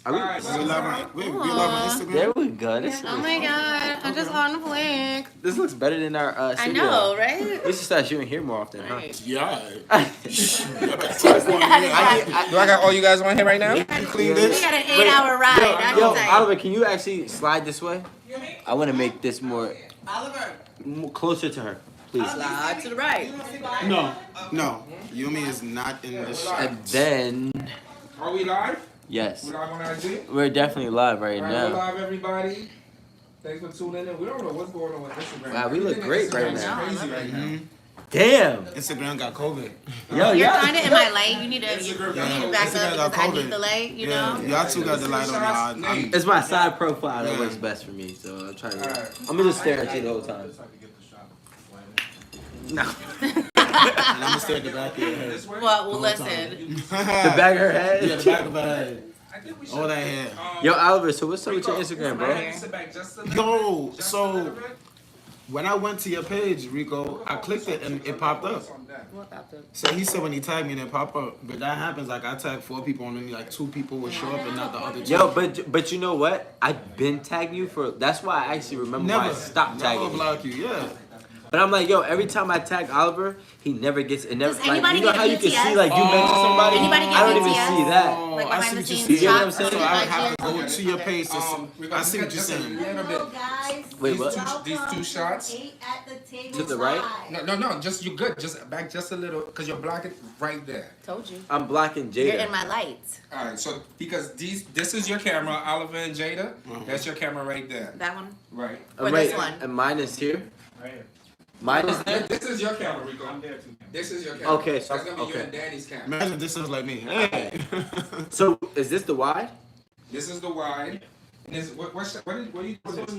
Are we? Alright, We live on Instagram. There we go. Oh my god, I just on the flick. This looks better than our I studio. know, right? We should start shooting here more often, huh? Right. Yeah. Do I got all you guys on here right now? Clean We this. got an 8-hour ride. Yo, That's Oliver, can you actually slide this way? I want to make this more closer to her, please. Slide to the right. No. Yumi is not in the shot. And then, Are we live? yes, We live on IG? we're definitely live right Alright, we're now. live, everybody. Thanks for tuning in. We don't know what's going on with Instagram. Wow, we look Everything great on right Instagram now. is crazy right now. Damn. Instagram got COVID. Yo, You're yeah. kind of in my light. You need to Instagram got back Instagram up got because I need COVID. the light, you know? Y'all two got the light on y'all. It's my side profile that Yeah. works best for me, so I'll try to. Alright. I'm gonna just stare at you the whole time. No. And I'm gonna stare at the back of your head. This way? Well, listen. The back of her head. Yeah, the back of her head. I think we should. All that hair. Yo, Oliver, so what's up with your Instagram, bro? Right. Sit back just a little Yo, bit, just a so little bit. when I went to your page, Rico, I clicked it and it popped up. So he said when he tagged me and it popped up. But that happens like I tagged 4 people and only like 2 people would show up and not the other 2. Yo, but you know what? I've been tagging you for. That's why I actually remember why I stopped Never tagging you. block you, yeah. But I'm like, yo, every time I tag Oliver, he never gets. It never. Does Like, anybody you know get how you can BTS? see like you mention somebody. Anybody get I don't even BTS? see that. Like I behind see the what you're scenes You get what I'm shots saying? So on I would have IG. to go to your page to I see what you're saying. Little bit. Guys, Wait, what? These two shots. ate at the table To the right? No, just you good. Just back just a little, cause you're blocking right there. Told you. I'm blocking You're Jada. in my lights. All right, so because this is your camera, Oliver and Jada. That's your camera right there. That one? Right. Or Wait, this one? and mine is here. Right here. Mine is there. This is your camera, Rico. I'm there too. This is your camera. Okay, so- That's gonna be you okay. and Danny's camera. Imagine this is like me. Hey. So is this the wide? This is the wide. And this what are you doing? This?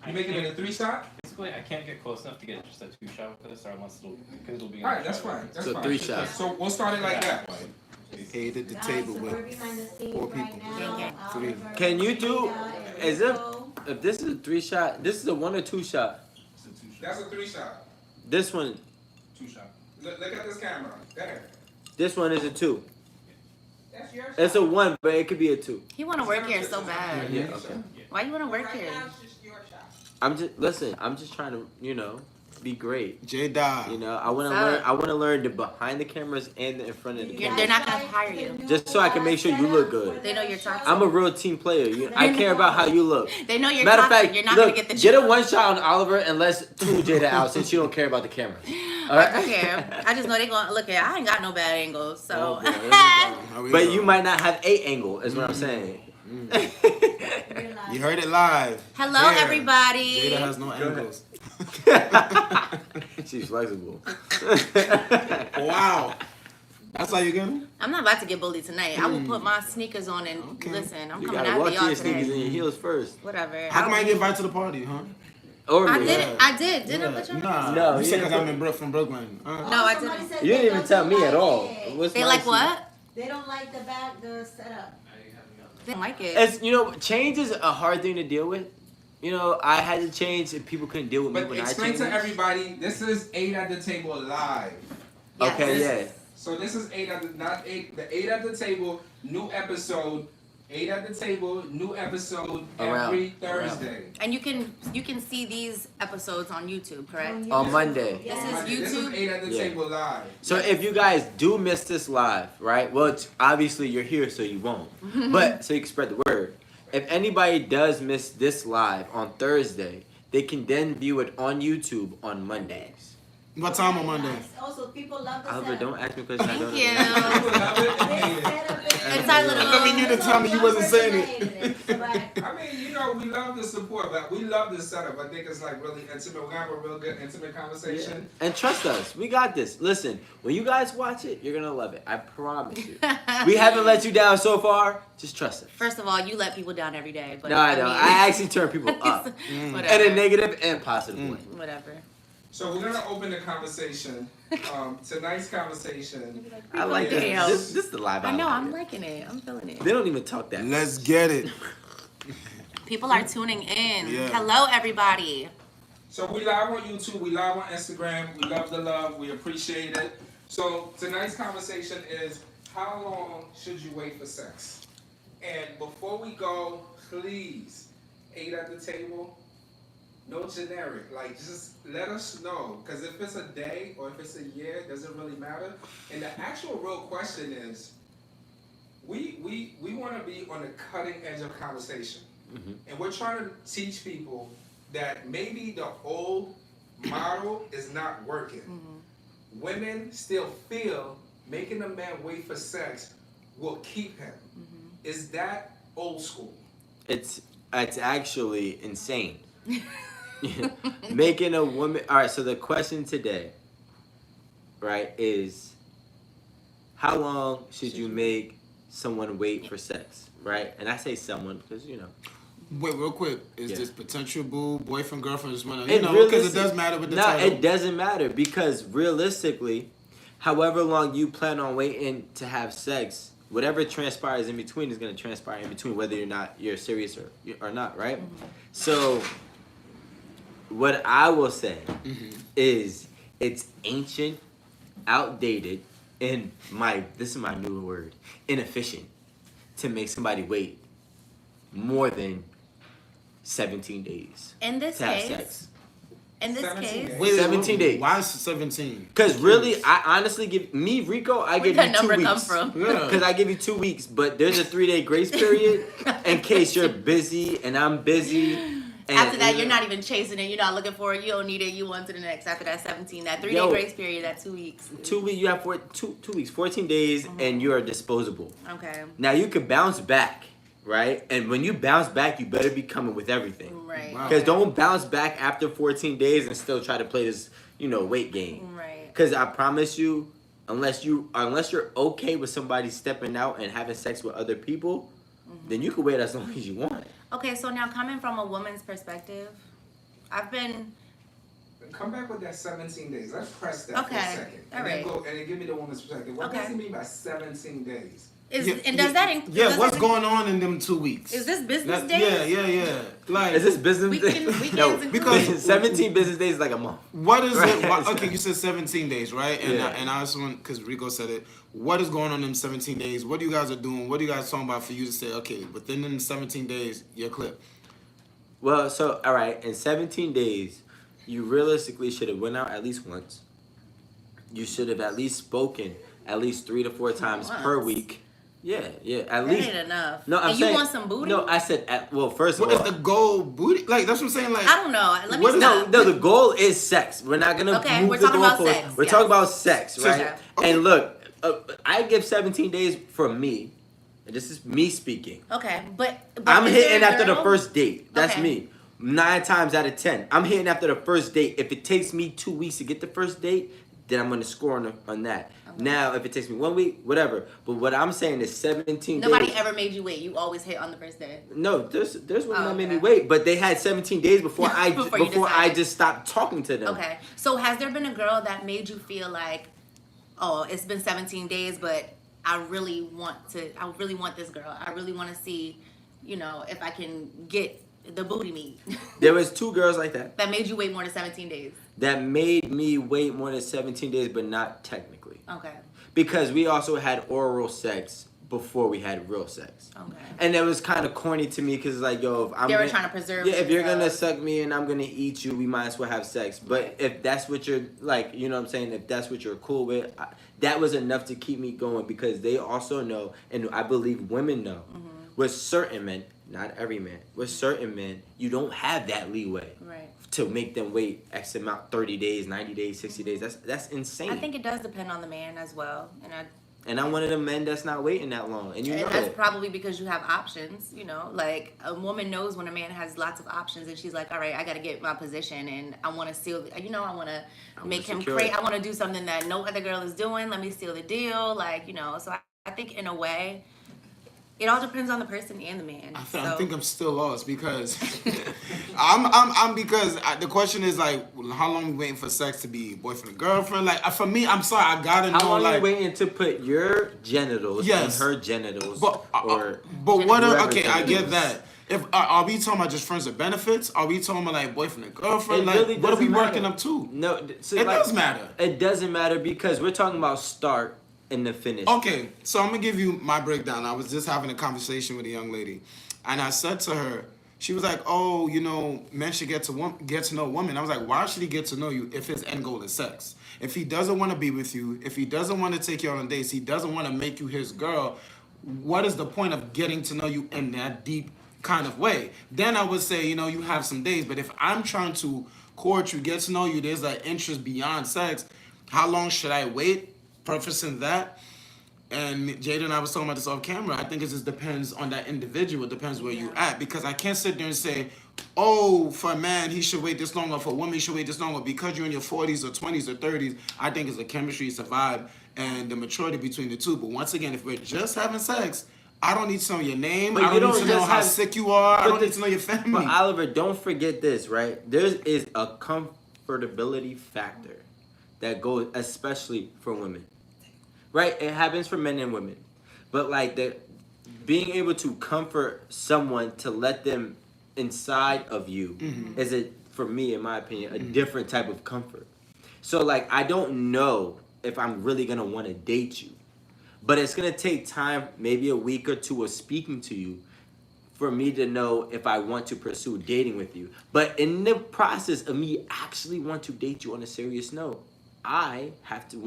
You making it a 3-shot? Basically, I can't get close enough to get just a 2-shot with this, or unless it'll be. All right, that's fine. That's So fine. 3 shots. So we'll start it like that. Ate at the Guys, table so with we're behind the scenes 4 right people. now. 3. Can you do? Oliver, Is it? Rico. If this is a 3 shot, this is a 1 or 2 shot. That's a 3-shot. This one, 2-shot. Look at this camera. There. this one is a 2. That's your shot. It's a 1, but it could be a 2. He want to work here so bad. Yeah. Okay. Why you want to work here? I'm just trying to, be great. Jada. I want to What's learn. up? I want to learn the behind the cameras and the in front of the They're cameras. not going to hire you. Just so I can make sure you look good. They know you're toxic. I'm a real team player. I care about how you look. They know you're Matter of toxic. fact, You're not look, going to get the get a job. 1 shot on Oliver and let's 2 Jada out since you don't care about the camera. All I right. care. I just know they're going to look at I ain't got no bad angles. So. Oh, boy, here we go. But you might not have 8 angle, is what I'm saying. You heard it live. Hello, Here. everybody. Jada has no angles. She's flexible. Wow. That's how you get them? I'm not about to get bullied tonight. I will put my sneakers on and listen. I'm You coming gotta after walk to y'all your sneakers today. and your heels first. Whatever. How come I get invited to the party, huh? Or I me. did it. I did. Didn't I put you on? Nah. No, You you said didn't because I'm from Brooklyn. No, I Somebody didn't. said You didn't they even don't tell me like at all. it. What's They my like issue? what? They don't like the setup. They don't like it. It's change is a hard thing to deal with. I had to change and people couldn't deal with me But when I explain changed. to everybody, this is 8 at the table live. Yes. Okay, yeah. So this is 8 at the not 8 the 8 at the table, new episode. 8 at the table, new episode every Thursday. And you can see these episodes on YouTube, correct? On Monday. This is This is YouTube. 8 at the Yeah. table live. So if you guys do miss this live, right? Well, obviously you're here, so you won't. But so you can spread the word. If anybody does miss this live on Thursday, they can then view it on YouTube on Mondays. What time on Monday? Also, people love the Oliver, setup. don't ask me questions. I Thank don't you. know. People love it and hate it. Setup is- It's our little. I mean, you didn't tell me you wasn't saying it. I mean, we love the support, but we love the setup. I think it's like really intimate. We're gonna have a real good intimate conversation. And trust us, we got this. Listen, when you guys watch it, you're gonna love it. I promise you. We haven't let you down so far. Just trust us. First of all, you let people down every day. But No, I don't. I actually turn people up Whatever. in a negative and positive way. Whatever. So we're gonna open the conversation. Tonight's conversation. I like this. Damn. This is the live. I know. I'm Oliver. liking it. I'm feeling it. They don't even talk that. Let's get it. People are tuning in. Yeah. Hello, everybody. So we live on YouTube, we live on Instagram, we love the love, we appreciate it. So tonight's conversation is, how long should you wait for sex? And before we go, please, 8 at the table, no generic. Like, just let us know. Because if it's a day or if it's a year, it doesn't really matter. And the actual real question is, we want to be on the cutting edge of conversation. Mm-hmm. And we're trying to teach people that maybe the old model is not working. Mm-hmm. Women still feel making a man wait for sex will keep him. Mm-hmm. Is that old school? It's actually insane. Making a woman. All right. So the question today, right, is how long should you make someone wait for sex, right? And I say someone because Wait, real quick. Is this potential boo, boyfriend, girlfriend, just want because it does matter with the title. No, it doesn't matter because realistically, however long you plan on waiting to have sex, whatever transpires in between is going to transpire in between, whether you're serious or not, right? Mm-hmm. So, what I will say is it's ancient, outdated, and this is my new word, inefficient, to make somebody wait more than 17 days in this to have case. Sex. In this case, Wait, 17 days. Why is 17? Because really, I honestly give me Rico. I give you 2 weeks. Where'd that number come from? Because I give you 2 weeks, but there's a 3-day grace period in case you're busy and I'm busy. And after that, you're not even chasing it. You're not looking for it. You don't need it. You want to the next. After that 17, that 3-day grace period, that 2 weeks. 2 weeks. You have 2 weeks, 14 days, and you are disposable. Okay. Now you can bounce back, right? And when you bounce back, you better be coming with everything. Right. Because don't bounce back after 14 days and still try to play this, weight game. Right. Because I promise you, unless you're okay with somebody stepping out and having sex with other people, then you can wait as long as you want. Okay, so now coming from a woman's perspective, I've been... Come back with that 17 days. Let's press that for a second. All right. And then give me the woman's perspective. What does he mean by 17 days? Does that include... Yeah, what's going on in them 2 weeks? Is this business days? Yeah. Like, is this business days? No, because 17 business days is like a month. What is it? Okay, you said 17 days, right? And I just want, because Rico said it, what is going on in them 17 days? What you guys are doing? What are you guys talking about for you to say, okay, within them 17 days, you're clip? Well, so, all right, in 17 days, you realistically should have went out at least once. You should have at least spoken at least 3 to 4 times per week. Yeah, at least. That ain't enough. No, I'm and saying, you want some booty? No, I said, first of all. What is the goal? Booty? Like, that's what I'm saying. Like, I don't know. Let me stop. No, the goal is sex. We're not going to move we're the talking about goalpost. sex. We're talking about sex, right? Okay. And look, I give 17 days for me. And this is me speaking. Okay, but I'm hitting after the girl? first date. That's Okay. me. 9 times out of 10. I'm hitting after the first date. If it takes me 2 weeks to get the first date, then I'm going to score on that. Okay. Now, if it takes me 1 week, whatever. But what I'm saying is 17 Nobody days. ever made you wait. You always hit on the first day. No, there's women that made me wait, but they had 17 days before I just stopped talking to them. Okay. So has there been a girl that made you feel like, oh, it's been 17 days, but I really want this girl. I really want to see, if I can get the booty meat. There was 2 girls like that. That made you wait more than 17 days. That made me wait more than 17 days, but not technically. Okay. Because we also had oral sex before we had real sex. Okay. And it was kind of corny to me because, like, yo, if I'm they were trying to preserve. Yeah, if you're gonna suck me and I'm gonna eat you, we might as well have sex. But if that's what you're like, you know what I'm saying? If that's what you're cool with, that was enough to keep me going because they also know, and I believe women know, with certain men, not every man, with certain men, you don't have that leeway. Right. To make them wait X amount, 30 days, 90 days, 60 days. That's insane. I think it does depend on the man as well. And I'm one of the men that's not waiting that long. And that's probably because you have options, like a woman knows when a man has lots of options and she's like, all right, I got to get my position and I want to seal, I want to make him great. I want to do something that no other girl is doing. Let me seal the deal. So I think in a way, it all depends on the person and the man. I think I'm still lost because the question is like, how long we waiting for sex to be boyfriend and girlfriend? Like for me, I'm sorry, I gotta know. How long like, you waiting to put your genitals in her genitals? But what? Okay, I get that. If are we talking about just friends with benefits? Are we talking about like boyfriend and girlfriend? Like really what are we matter. working up to? No, it does matter. It doesn't matter because we're talking about start in the finish. Okay, so I'm gonna give you my breakdown. I was just having a conversation with a young lady, and I said to her, she was like, "Oh, you know, men should get to know women." I was like, "Why should he get to know you if his end goal is sex? If he doesn't want to be with you, if he doesn't want to take you on dates, he doesn't want to make you his girl. What is the point of getting to know you in that deep kind of way?" Then I would say, you know, you have some days, but if I'm trying to court you, get to know you, there's an interest beyond sex. How long should I wait? Prefacing that. And Jada and I was talking about this off camera. I think it just depends on that individual. It depends where you at. Because I can't sit there and say, oh, for a man, he should wait this long, or for a woman, he should wait this long, or because you're in your 40s or 20s or 30s. I think it's the chemistry, it's the vibe, and the maturity between the two. But once again, if we're just having sex, I don't need to know your name. But I don't need to know how sick you are. I don't need to know your family. But Oliver, don't forget this, right? There is a comfortability factor that goes especially for women. Right? It happens for men and women. But like being able to comfort someone to let them inside of you is for me, in my opinion, a different type of comfort. So like I don't know if I'm really gonna want to date you. But it's gonna take time, maybe a week or two of speaking to you, for me to know if I want to pursue dating with you. But in the process of me actually want to date you on a serious note, I have to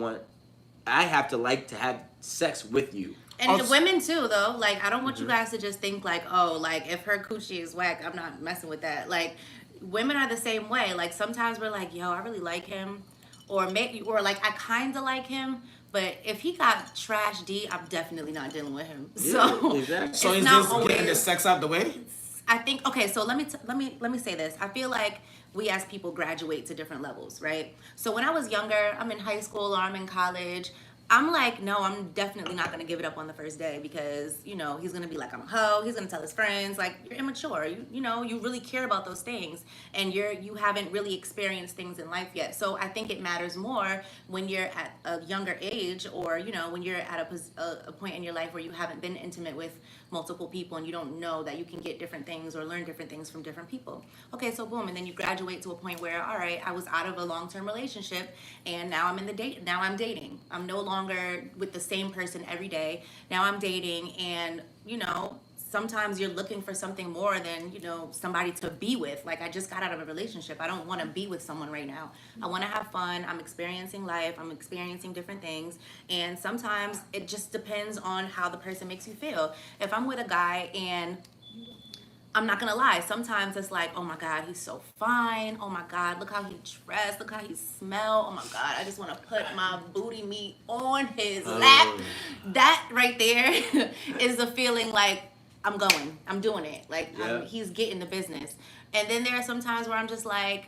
like to have sex with you. And the women too, though. Like, I don't want you guys to just think like, oh, like if her coochie is whack, I'm not messing with that. Like, women are the same way. Like sometimes we're like, yo, I really like him, or like I kind of like him. But if he got trash D, I'm definitely not dealing with him. So, exactly. So is this getting the sex out the way? I think, okay, so let me say this. I feel like we as people graduate to different levels, right? So when I was younger, I'm in high school or I'm in college, I'm like, no, I'm definitely not gonna give it up on the first day because, you know, he's gonna be like, I'm a hoe. He's gonna tell his friends, like, you're immature. You know, you really care about those things, and you haven't really experienced things in life yet. So I think it matters more when you're at a younger age, or you know, when you're at a point in your life where you haven't been intimate with multiple people and you don't know that you can get different things or learn different things from different people. Okay, so boom, and then you graduate to a point where, all right, I was out of a long-term relationship and now I'm I'm dating. I'm no longer with the same person every day. Now I'm dating, and you know, sometimes you're looking for something more than, you know, somebody to be with. Like, I just got out of a relationship. I don't want to be with someone right now. I want to have fun. I'm experiencing life. I'm experiencing different things. And sometimes it just depends on how the person makes you feel. If I'm with a guy and I'm not gonna lie, sometimes it's like, oh my God, he's so fine. Oh my God, look how he dressed. Look how he smell. Oh my God, I just want to put my booty meat on his lap. That right there is a feeling like, I'm doing it. Like, he's getting the business. And then there are some times where I'm just like,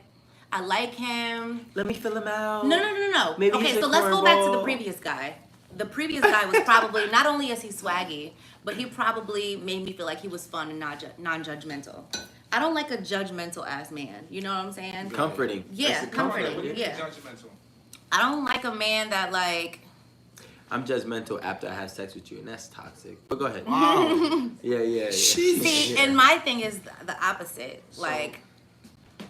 I like him. Let me fill him out. No. Maybe okay, so let's go back to the previous guy. The previous guy was probably, not only is he swaggy, but he probably made me feel like he was fun and non-judgmental. I don't like a judgmental ass man. You know what I'm saying? Comforting. Yeah, comforting. Yeah. Judgmental. I don't like a man that like. I'm judgmental after I have sex with you, and that's toxic. But go ahead. Wow. Yeah. See, and my thing is the opposite. Like.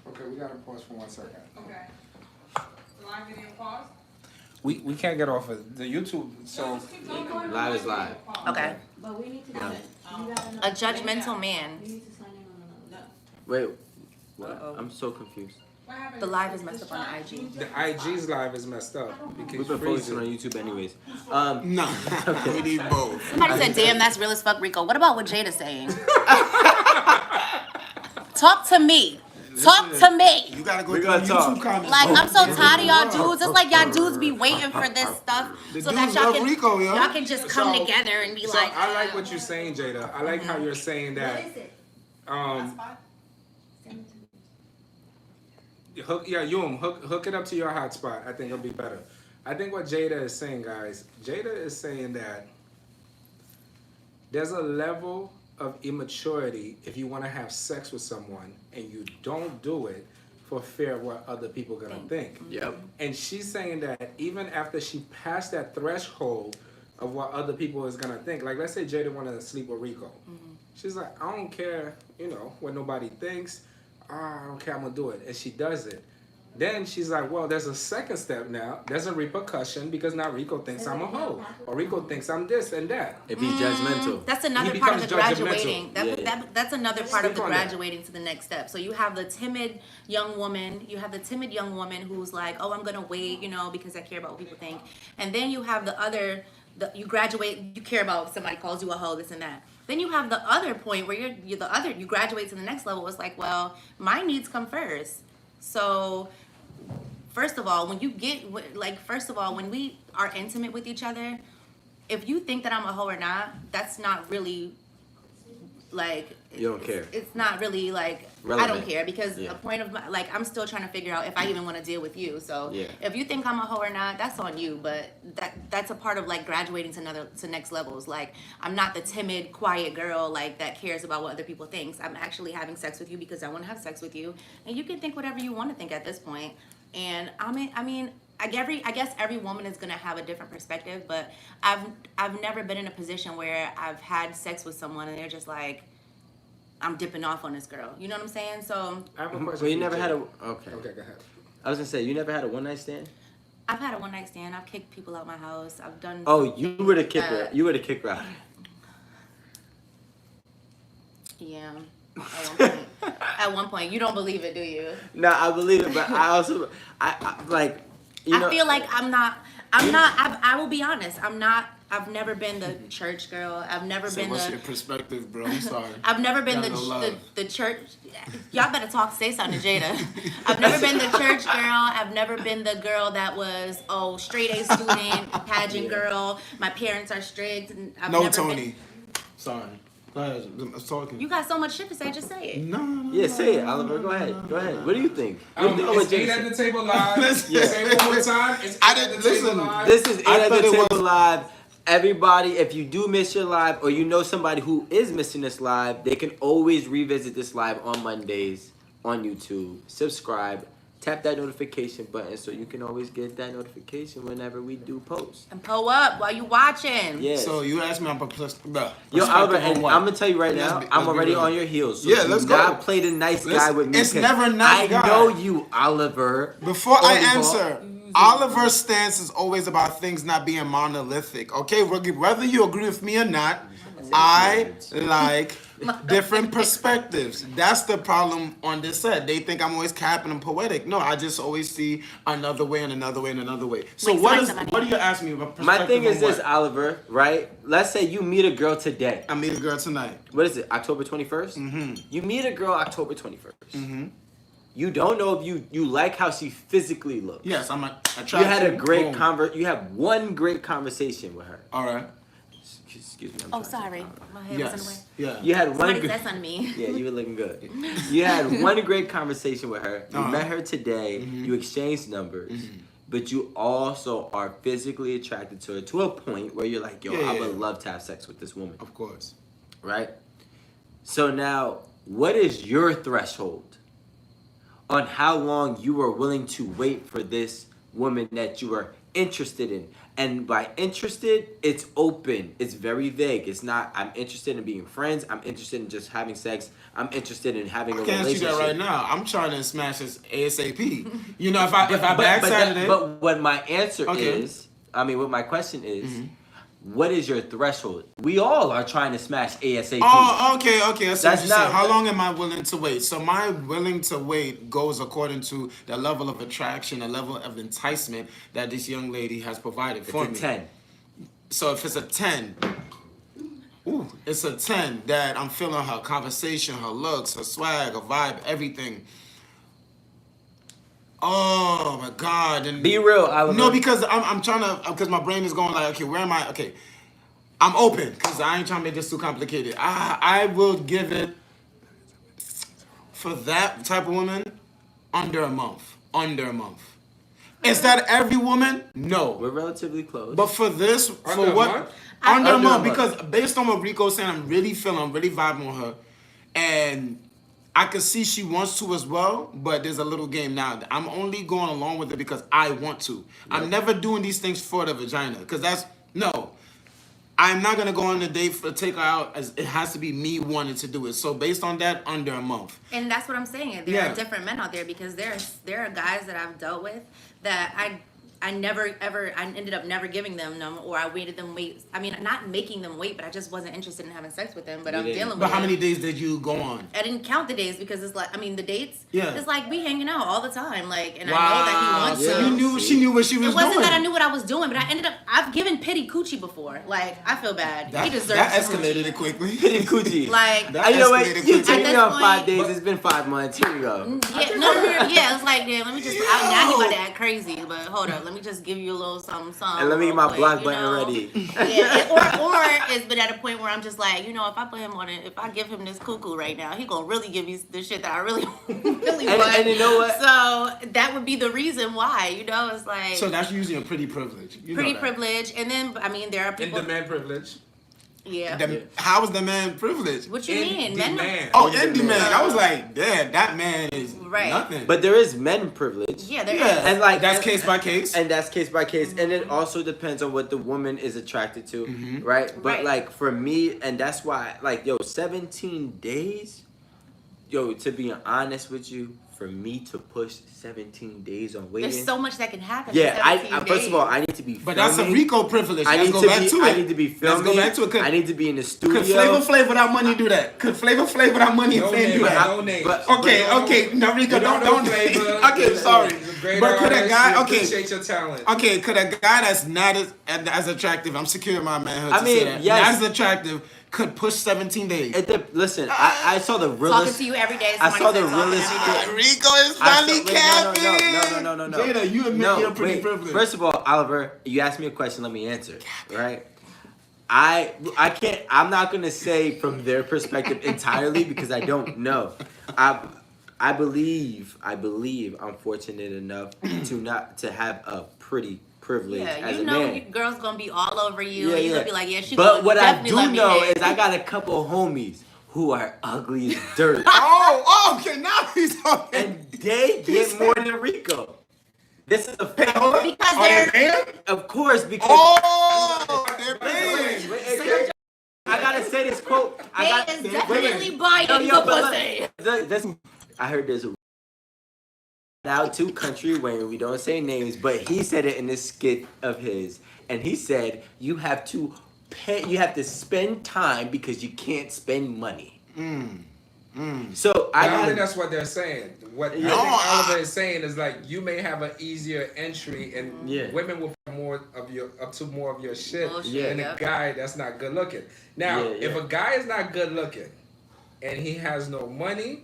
Okay, we gotta pause for 1 second. Okay. Live video pause. We can't get off of the YouTube, so Live is live. Okay. But we need to A judgmental man. We need to sign in on another. Wait, what? I'm so confused. What happened? The live is messed up on the IG. The IG's live is messed up We've because been focusing on YouTube anyways. No, we need both. Somebody said, damn, that's real as fuck, Rico. What about what Jada's saying? Talk to me. Talk to me. You gotta go We through gotta talk. YouTube comments. Like, I'm so tired of y'all dudes. It's like y'all dudes be waiting for this stuff The so that dudes y'all love can, Rico, yo. y'all can just come So- together and be So like, I like what you're saying, Jada. I like how you're saying What that. is it? Send it to me. Hook it up to your hotspot. I think it'll be better. I think what Jada is saying, guys, Jada is saying that there's a level of immaturity if you want to have sex with someone and you don't do it for fear of what other people are gonna think. Yep. And she's saying that even after she passed that threshold of what other people is gonna think, like let's say Jada wanted to sleep with Rico. She's like, I don't care, you know, what nobody thinks. I don't care, I'm gonna do it. And she does it. Then she's like, well, there's a second step now. There's a repercussion because now Rico thinks I'm a hoe. Or Rico thinks I'm this and that. If he's judgmental. That's another He part of the becomes judgmental. graduating. That's another part of Speak the on that. graduating to the next step. So you have the timid young woman. You have the timid young woman who's like, oh, I'm gonna wait, because I care about what people think. And then you have you graduate. You care about if somebody calls you a hoe, this and that. Then you have the other point where you graduate to the next level. It's like, well, my needs come first. So. First of all, when we are intimate with each other, if you think that I'm a hoe or not, that's not really like. You don't care. It's not really like relevant. I don't care because a point of I'm still trying to figure out if I even want to deal with you. So if you think I'm a hoe or not, that's on you. But that's a part of like graduating to next levels. Like I'm not the timid, quiet girl like that cares about what other people think. I'm actually having sex with you because I want to have sex with you, and you can think whatever you want to think at this point. And I guess every woman is gonna have a different perspective, but I've never been in a position where I've had sex with someone and they're just like, I'm dipping off on this girl. You know what I'm saying? So I have a question. So you never had a Okay, go ahead. I was gonna say you never had a one night stand. I've had a one night stand. I've kicked people out my house. I've done. Oh, you were the kicker. You were the kicker out. Yeah. At one point, you don't believe it, do you? No, I believe it, but I also I like I feel like I'm not. I will be honest. I've never been the church girl. I've never been what's the. your perspective, bro? I'm sorry. I've never been Got no love. the church. Y'all better say something to Jada. I've never been the church girl. I've never been the girl that was straight A student, pageant girl. My parents are strict. And I've No, never Tony. Been, Sorry. Go ahead. I'm talking. you got so much shit to say. Just say it. No. Yeah, say it, Oliver. Go ahead. Go ahead. What do you think? What do you think? It's 8 at the table live. Listen. Say it one more time. It's 8 at the table live. This is 8 I at the thought it table was- live. Everybody, if you do miss your live or you know somebody who is missing this live, they can always revisit this live on Mondays on YouTube. Subscribe. Tap that notification button so you can always get that notification whenever we do post. And pull up while you watching. Yes. So you asked me, I'm perplexed. Yo, Albert, and what? I'm gonna tell you right now, Let's I'm be already real. on your heels. So Yeah, do let's not go. play the nice guy Listen, with me. it's 'cause never nice I guy. know you, Oliver. Before I Oliver. answer, Oliver's stance is always about things not being monolithic. Okay, whether you agree with me or not, I like different perspectives. That's the problem on this set. They think I'm always capping and poetic. No, I just always see another way and another way and another way. So Wait, what somebody- do you ask me about perspective? My thing is on this, what? Oliver, right? Let's say you meet a girl today. I meet a girl tonight. What is it, October 21st? Mm-hmm. You meet a girl October 21st. Mm-hmm. You don't know if you like how she physically looks. Yes, I'm attracted. You had a great Boom. You have one great conversation with her. All right. Excuse me. I'm Oh, trying to- sorry. My head was in the way. Yes. Yeah. You had one Somebody good. said something to me. Yeah, you were looking good. You had one great conversation with her. You Uh-huh. met her today. Mhm. You exchanged numbers. Mhm. But you also are physically attracted to her to a point where you're like, yo, Yeah, I yeah. would love to have sex with this woman. Of course. Right? So now, what is your threshold on how long you are willing to wait for this woman that you are interested in? And by interested, it's open. It's very vague. It's not, I'm interested in being friends. I'm interested in just having sex. I'm interested in having a I can't answer relationship. that right now. I'm trying to smash this ASAP. You know, if I back Saturday. But what my answer Okay. is, what my question is, Mhm. what is your threshold? We all are trying to smash ASAP. Oh, okay. I see what That's you're saying. not- How long am I willing to wait? So my willing to wait goes according to the level of attraction, the level of enticement that this young lady has provided It's for a me. 10. So if it's a 10, it's a 10 that I'm feeling her conversation, her looks, her swag, her vibe, everything. Oh my God! And Be real, Oliver. no, because I'm trying to, because my brain is going like, okay, where am I? Okay, I'm open because I ain't trying to make this too complicated. I will give it for that type of woman under a month. Under a month. Is that every woman? No. We're relatively close. But for this, Under for a what? month? Under a Under a month, month. because based on what Rico's saying, I'm really vibing on her. And I can see she wants to as well, but there's a little game now. I'm only going along with it because I want to. I'm never doing these things for the vagina, because no. I'm not gonna go on a date for take her out as it has to be me wanting to do it. So based on that, under a month. And that's what I'm saying. There Yeah. are different men out there because there are guys that I've dealt with that I never ever I ended up never giving them or I waited them wait. I mean, not making them wait, but I just wasn't interested in having sex with them. But I'm dealing with. But how them. many days did you go on? I didn't count the days because it's like the dates. Yeah. It's like we hanging out all the time, like, and Wow. I know that he wants Yeah. to. She knew what she was It wasn't doing. that I knew what I was doing, but I've given Pity Coochie before. Like, I feel bad. That, he deserves that some escalated coochie. it quickly. Pity coochie. Like, That You know what? escalated You quickly. take At me this on 5 point- days. It's been 5 months. Here we go. yeah, no, yeah, it's like, damn, let me just, now he about to act crazy, but hold up, let me just give you a little something. And let me get my real block quick, button ready. Yeah, or it's been at a point where I'm just like, if I put him on it, if I give him this cuckoo right now, he gonna really give me the shit that I really, really And- want. and you know what? So that would be the reason why, it's like So that's usually a pretty privilege. You know pretty that. privilege, and then I mean there are In people. demand privilege. Yeah. How is the man privileged? What you In mean? Men don't- demand. Oh, in demand. I was like, damn, that man is Right. nothing. But there is men privilege. Yeah, there is. yeah, And like that's case by case. And that's case by case, and it also depends on what the woman is attracted to, right? But Right. like for me, and that's why, like, 17 days, to be honest with you, for me to push 17 days on waiting, There's so much that can happen. yeah, in I 17 first of all, days. I need to be. But that's a filming. Rico privilege. I Let's need go to back be. to it. I need to be filming. Let's go back to it. Could, I need to be in the studio. could Flavor without money do that? Could Flavor without money No and fame name, do that? no name. but- Okay, no, Rico, don't. Okay, sorry. But could a guy? Okay, Appreciate your talent. okay, could a guy that's not as attractive? I'm secure in my manhood I to mean, say that. yes. Not as attractive could push 17 days. Listen, I saw the Talking realest. to you every day. I saw the somebody says talking realest. every day. Rico is finally capping. No. Jada, you admit No, you're pretty wait. privileged. First of all, Oliver, you asked me a question. Let me answer. Right? I can't. I'm not gonna say from their perspective entirely because I don't know. I believe I'm fortunate enough to have a pretty privilege Yeah, as you a know, man. girls gonna be all over you. Yeah, and you're yeah. gonna be like, yeah, she. But gonna what I definitely do let me know hit. is I got a couple homies who are ugly as dirt, Oh, okay, now he's talking. and they get more than Rico. This is a fact. Because they're. Of course, because Oh, they're paying. I gotta say this quote. They is definitely buying Yo, the but pussy. I heard there's a out to Country Wayne. We don't say names, but he said it in this skit of his, and he said you have to spend time because you can't spend money. So I I don't think gotta, that's what they're saying. What I No, think Oliver is saying is like you may have an easier entry, and Yeah. women will put more of your up to more of your shit Bullshit, than yeah. a guy that's not good looking. Now, Yeah, yeah. if a guy is not good looking and he has no money,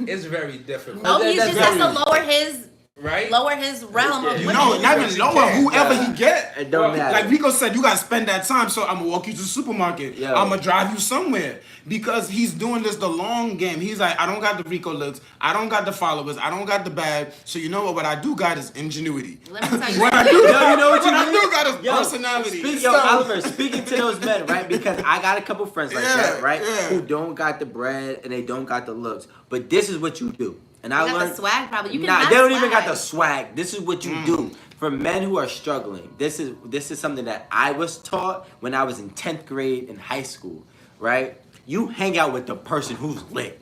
it's very difficult. No, he That's just has very- to lower his Right? realm of Yeah. women. No, not even lower. Whoever he get. it don't Well, matter. Like Rico said, you gotta spend that time. So I'm gonna walk you to the supermarket. Yo. I'm gonna drive you somewhere because he's doing this the long game. He's like, I don't got the Rico looks. I don't got the followers. I don't got the bag. So you know what? What I do got is ingenuity. Let me tell you What I something. do, Yo, you know what you I mean? do got is Yo, personality. Yo, Oliver, speaking to those men, right? Because I got a couple friends like Yeah, that, right? yeah. Who don't got the bread and they don't got the looks. But this is what you do. And I You got learned the swag, probably. You can Nah, have they don't even swag. got the swag. This is what you do. For men who are struggling, this is something that I was taught when I was in 10th grade in high school, right? You hang out with the person who's lit.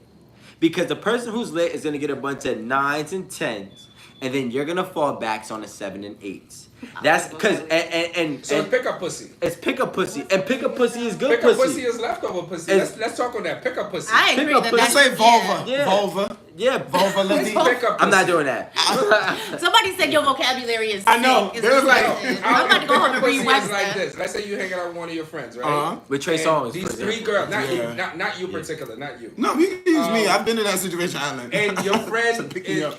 Because the person who's lit is gonna get a bunch of 9s and 10s, and then you're gonna fall back on the 7 and 8s. That's because and So it's pickup pussy. it's pickup pussy, and pickup pussy is good Pickup pussy. pussy is leftover pussy. It's- Let's talk on that. Pickup pussy. I agree Pick up that pussy. Let's that's say vulva. Yeah. Vulva. Yeah, Vulva. Let's Pickup I'm not pussy. doing that. Somebody said your vocabulary is sick. I know. It's There was like- disgusting. I'm about to go home and Pickup read pussy Webster. is like this. Let's say you hanging out with one of your friends, right? Uh-huh. With Trey And Songz. These for three example. girls, not you, Yeah. not you particular, not you. No, you can use me. I've been in that situation, Alan. And your friend, pick me is, up.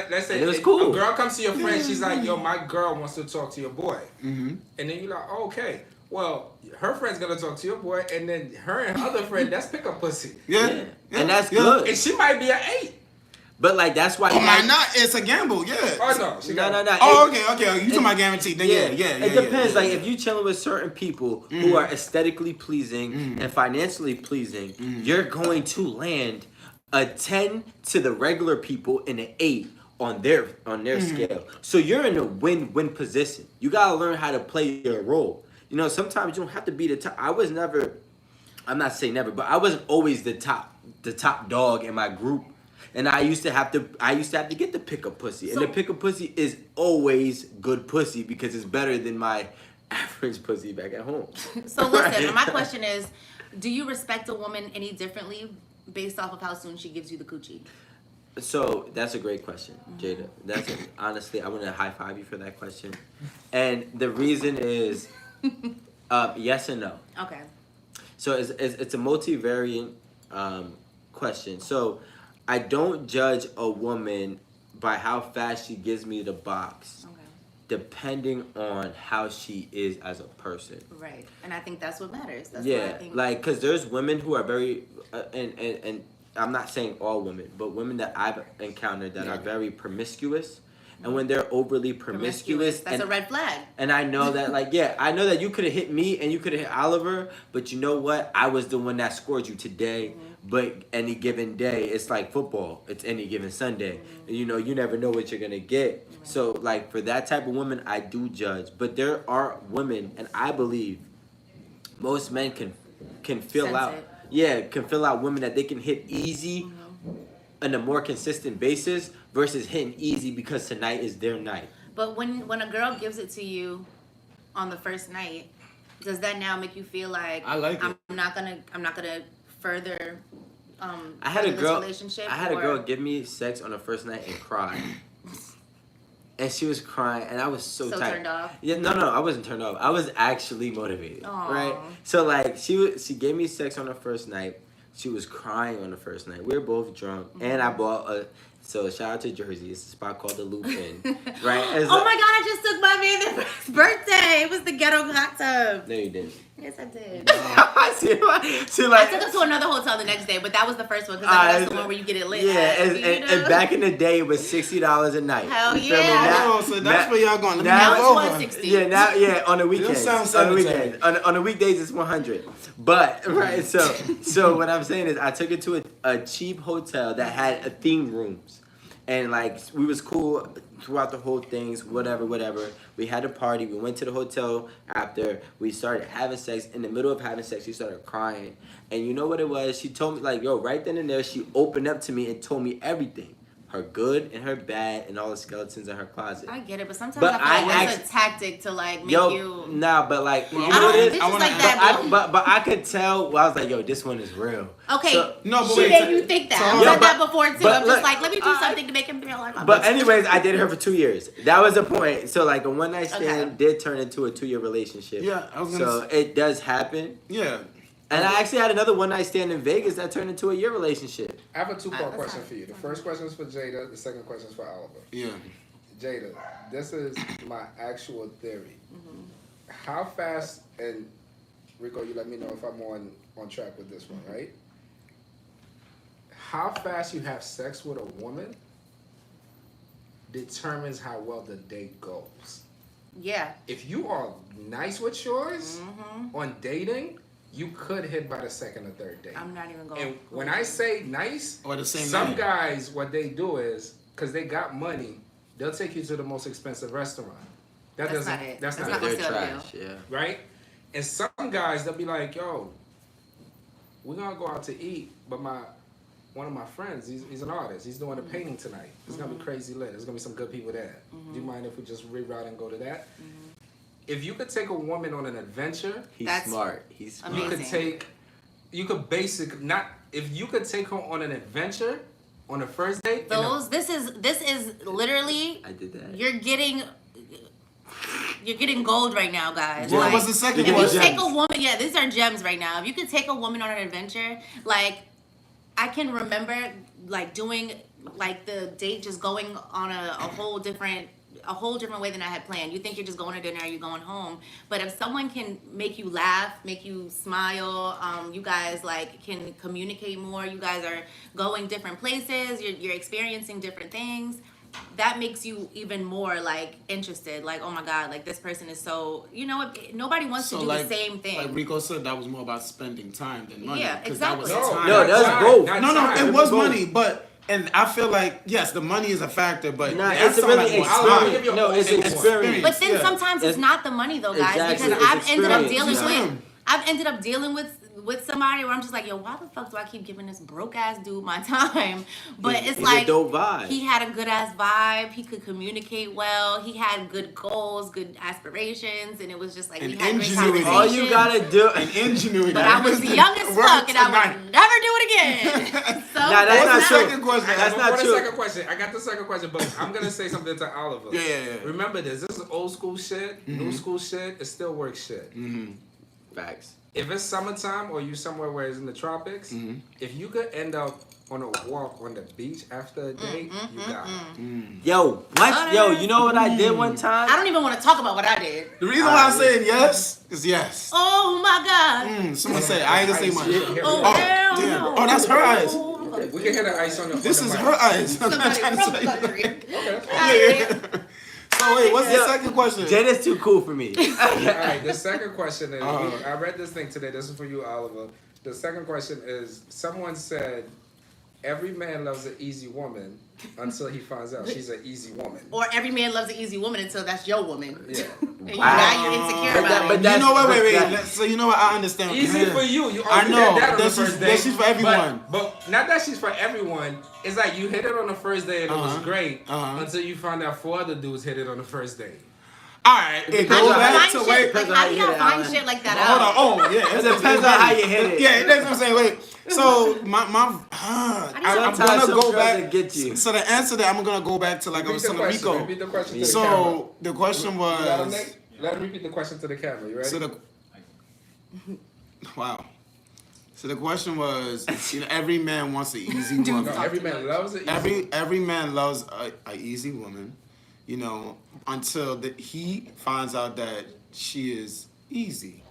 let's say And it was cool. a girl comes to your friend, she's like, yo, my girl wants to talk to your boy. Mm-hmm. And then you're like, oh, okay. Well, her friend's gonna talk to your boy, and then her and her other friend, that's pickup pussy. Yeah. Yeah. And that's yeah. good. And she might be an 8. But like that's why. Oh, my, not. It's a gamble. Yeah. Oh, no. She No, got no, no. Oh, It- okay. You talking about guaranteed? Then yeah. It depends. Like if you chilling with certain people who are aesthetically pleasing and financially pleasing, you're going to land a 10 to the regular people and an 8 on their scale. So you're in a win-win position. You gotta learn how to play your role. you know, sometimes you don't have to be the top. I was never, I'm not saying never, but I wasn't always the top dog in my group. And I used to have to get the pickup pussy. And the pickup pussy is always good pussy because it's better than my average pussy back at home. So listen, my question is, do you respect a woman any differently based off of how soon she gives you the coochie? So that's a great question, Jada. Honestly, I want to high five you for that question. And the reason is yes and no. Okay. So it's a multivariant question. So I don't judge a woman by how fast she gives me the box, Okay. depending on how she is as a person. Right. And I think that's what matters. That's Yeah, what I think. like, because there's women who are very, and I'm not saying all women, but women that I've encountered that are very promiscuous. And when they're overly promiscuous, That's a red flag. and I know that, like, yeah, I know that you could have hit me and you could have hit Oliver, but you know what? I was the one that scored you today. But any given day, it's like football. It's any given Sunday. And, you know, you never know what you're gonna get. So, like, for that type of woman, I do judge. But there are women, and I believe most men can fill Sense out. it. Yeah, can fill out women that they can hit easy on a more consistent basis versus hitting easy because tonight is their night. But when a girl gives it to you on the first night, does that now make you feel like I like it. I'm not gonna further I had a this girl. relationship? I had a or- girl give me sex on the first night and cry, and she was crying, and I was so tight. turned off. Yeah, no, I wasn't turned off. I was actually motivated, Aw. right? So like, she gave me sex on the first night. She was crying on the first night. We were both drunk, and I bought a. So shout out to Jersey. It's a spot called the Loop Inn, right? It's Oh like- my god! I just took my man for his birthday. It was the ghetto hot tub. No, you didn't. Yes, I did. See, I like, took him to another hotel the next day, but that was the first one because that's the one where you get it lit. Yeah, at, and back in the day, it was $60 a night. Hell You feel me? yeah. Now- Oh, so that's where y'all going. Let me now move it's over. 160. Yeah, now on the weekends. sound On the cemetery. weekends. On the weekdays it's 100. But right, so what I'm saying is I took it to a cheap hotel that had a theme rooms. And like we was cool throughout the whole things, whatever. We had a party. We went to the hotel after. We started having sex. In the middle of having sex, she started crying. And you know what it was? She told me, like, yo, right then and there, she opened up to me and told me everything. Her good and her bad and all the skeletons in her closet. I get it, but sometimes But I feel like I that's a tactic to like make Yo, you. nah, but like, you I know don't what it bitches is? wanna- like that. But I could tell. Well, I was like, yo, this one is real. Okay, So- No, but she wait, made so- you think that. so- I've Yeah, said that but- before too. but I'm look, just like, let me do something to make him feel like. But anyways, I dated her for 2 years. That was the point. So like a one night stand Okay. did turn into a 2-year relationship. Yeah, I was gonna So it does happen. Yeah. And I actually had another one night stand in Vegas that turned into a year relationship. I have a two-part That's question fine. for you. The first question is for Jada. The second question is for Oliver. Yeah. Jada, this is my actual theory. How fast, and Rico, you let me know if I'm on track with this one, right? How fast you have sex with a woman determines how well the date goes. Yeah. If you are nice with yours on dating, you could hit by the second or third date. I'm not even going. And when I say nice, Or the same some night. guys, what they do is, because they got money, they'll take you to the most expensive restaurant. That That's doesn't, not it. that's That's not not it, gonna They're seal the trash, yeah. right? And some guys, they'll be like, yo, we're gonna go out to eat, but one of my friends, he's an artist, he's doing a painting tonight. It's gonna be crazy lit. There's gonna be some good people there. Do you mind if we just reroute and go to that? If you could take a woman on an adventure, He's That's smart. He's smart. amazing. you could if you could take her on an adventure on the first date. This is literally I did that. you're getting gold right now, guys. Well, Like, what's the second if you question? take a woman, yeah, these are gems right now. If you could take a woman on an adventure, like I can remember like doing like the date just going on a whole different way than I had planned. You think you're just going to dinner or you're going home. But if someone can make you laugh, make you smile, you guys like can communicate more, you guys are going different places, you're experiencing different things. That makes you even more like interested. Like, oh my God, like this person is so, nobody wants to do the same thing. Like Rico said, that was more about spending time than money. Yeah, 'cause that was exactly. time. No, that's both. Not No, time. it was Both. money, but And I feel like, yes, the money is a factor, but Nah, that's it's something really like experience. No, it's Experience. experience. But then Yeah. sometimes it's not the money though, guys, Exactly. because It's I've ended up experience, dealing yeah. with. I've ended up dealing with somebody where I'm just like, yo, why the fuck do I keep giving this broke ass dude my time? But it's He's like a dope vibe. he had a good ass vibe. He could communicate well. He had good goals, good aspirations, and it was just like we And had great ingenuity. conversations. All you gotta do. And ingenuity. But I was young as fuck, and I would never do it again. So Nah, that's What's not the true. second question? That's not Before true. the second question, I got the second question, but I'm gonna say something to Oliver. Yeah. Remember this. This is old school shit. New school shit. It still works shit. Facts. If it's summertime or you somewhere where it's in the tropics, if you could end up on a walk on the beach after a date, you got it. Yo, what? Yo, you know what I did one time? I don't even want to talk about what I did. The reason why I'm saying yes is yes. Oh my god. Someone say I ain't gonna say much. Here we Oh, go. hell Damn. no. Oh, that's her eyes. We can hear the ice on the This on is the her mic. eyes. I'm not Somebody trying from to the say. country. Okay. So wait, what's the Yeah. second question? Jada's too cool for me. Alright, the second question is Uh-huh. I read this thing today, this is for you, Oliver. The second question is someone said every man loves an easy woman until he finds out she's an easy woman. Or every man loves an easy woman until that's your woman. Yeah. And now you're insecure But about that- it. but You know what? Wait. that- So you know what? I understand. what Easy you're for saying. you. You I already know. did that on the This is- first day. this is for everyone. But not that she's for everyone. It's like you hit it on the first day and it was Uh-huh. great Uh-huh. until you found out 4 other dudes hit it on the first day. All right. It How do goes you back find to shit? wait. Like, how do you find shit like that Hold out? on. Oh yeah. It depends on how you hit it. Yeah, that's what I'm saying. Wait. So I'm Sometimes gonna some go girls back. that get you. So the answer that I'm gonna go back to like I was telling Rico. Repeat the question to the camera. So the question You got him, was. Nate? Let him repeat the question to the camera. You ready? So the wow. So the question was, every man wants an easy woman. No, every man loves it. Every man loves a easy woman, until he finds out that she is easy.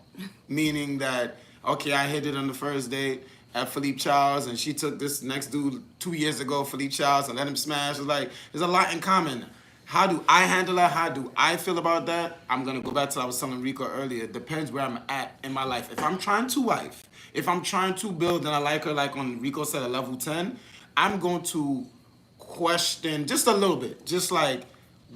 Meaning that, okay, I hit it on the first date at Philippe Charles, and she took this next dude 2 years ago, Philippe Charles, and let him smash. It's like, there's a lot in common. How do I handle it? How do I feel about that? I'm going to go back to what I was telling Rico earlier. It depends where I'm at in my life. If I'm trying to if I'm trying to build and I like her, like on Rico said, a level 10, I'm going to question just a little bit. Just like,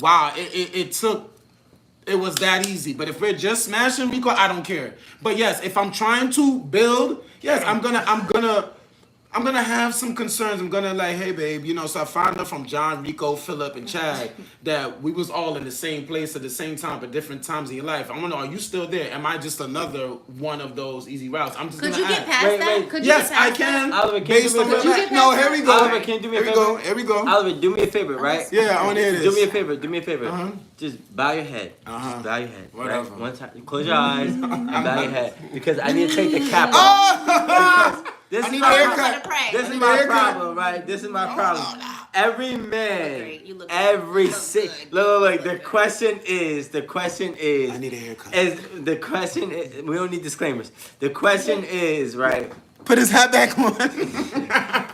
wow, it was that easy. But if we're just smashing Rico, I don't care. But yes, if I'm trying to build, yes, I'm gonna have some concerns. I'm gonna like, hey babe, so I found out from John, Rico, Philip, and Chad that we was all in the same place at the same time at different times in your life. I wanna know, are you still there? Am I just another one of those easy routes? I'm just Could gonna you get ask. past Wait, that? wait. Could you Yes, get past I can. Oliver, can Based you on do me a the favor? Could you get no, past here we that? go. Oliver, can you do me a Here we favor? go. Here we go. Oliver, do me a favor, right? Yeah, I wanna hear this. Do me a favor. Do me a favor. Uh-huh. Just bow your head. Uh-huh. Just bow your head. Whatever. Right? One time. Close your eyes and bow your head because I need to take the cap off. Oh! This I is need my a problem. haircut. This I is need my a haircut. problem, right? This is my problem. Every man, Great, you look every good. si- Good. look. The question is. I need a haircut. We don't need disclaimers. The question is, right? Put his hat back on.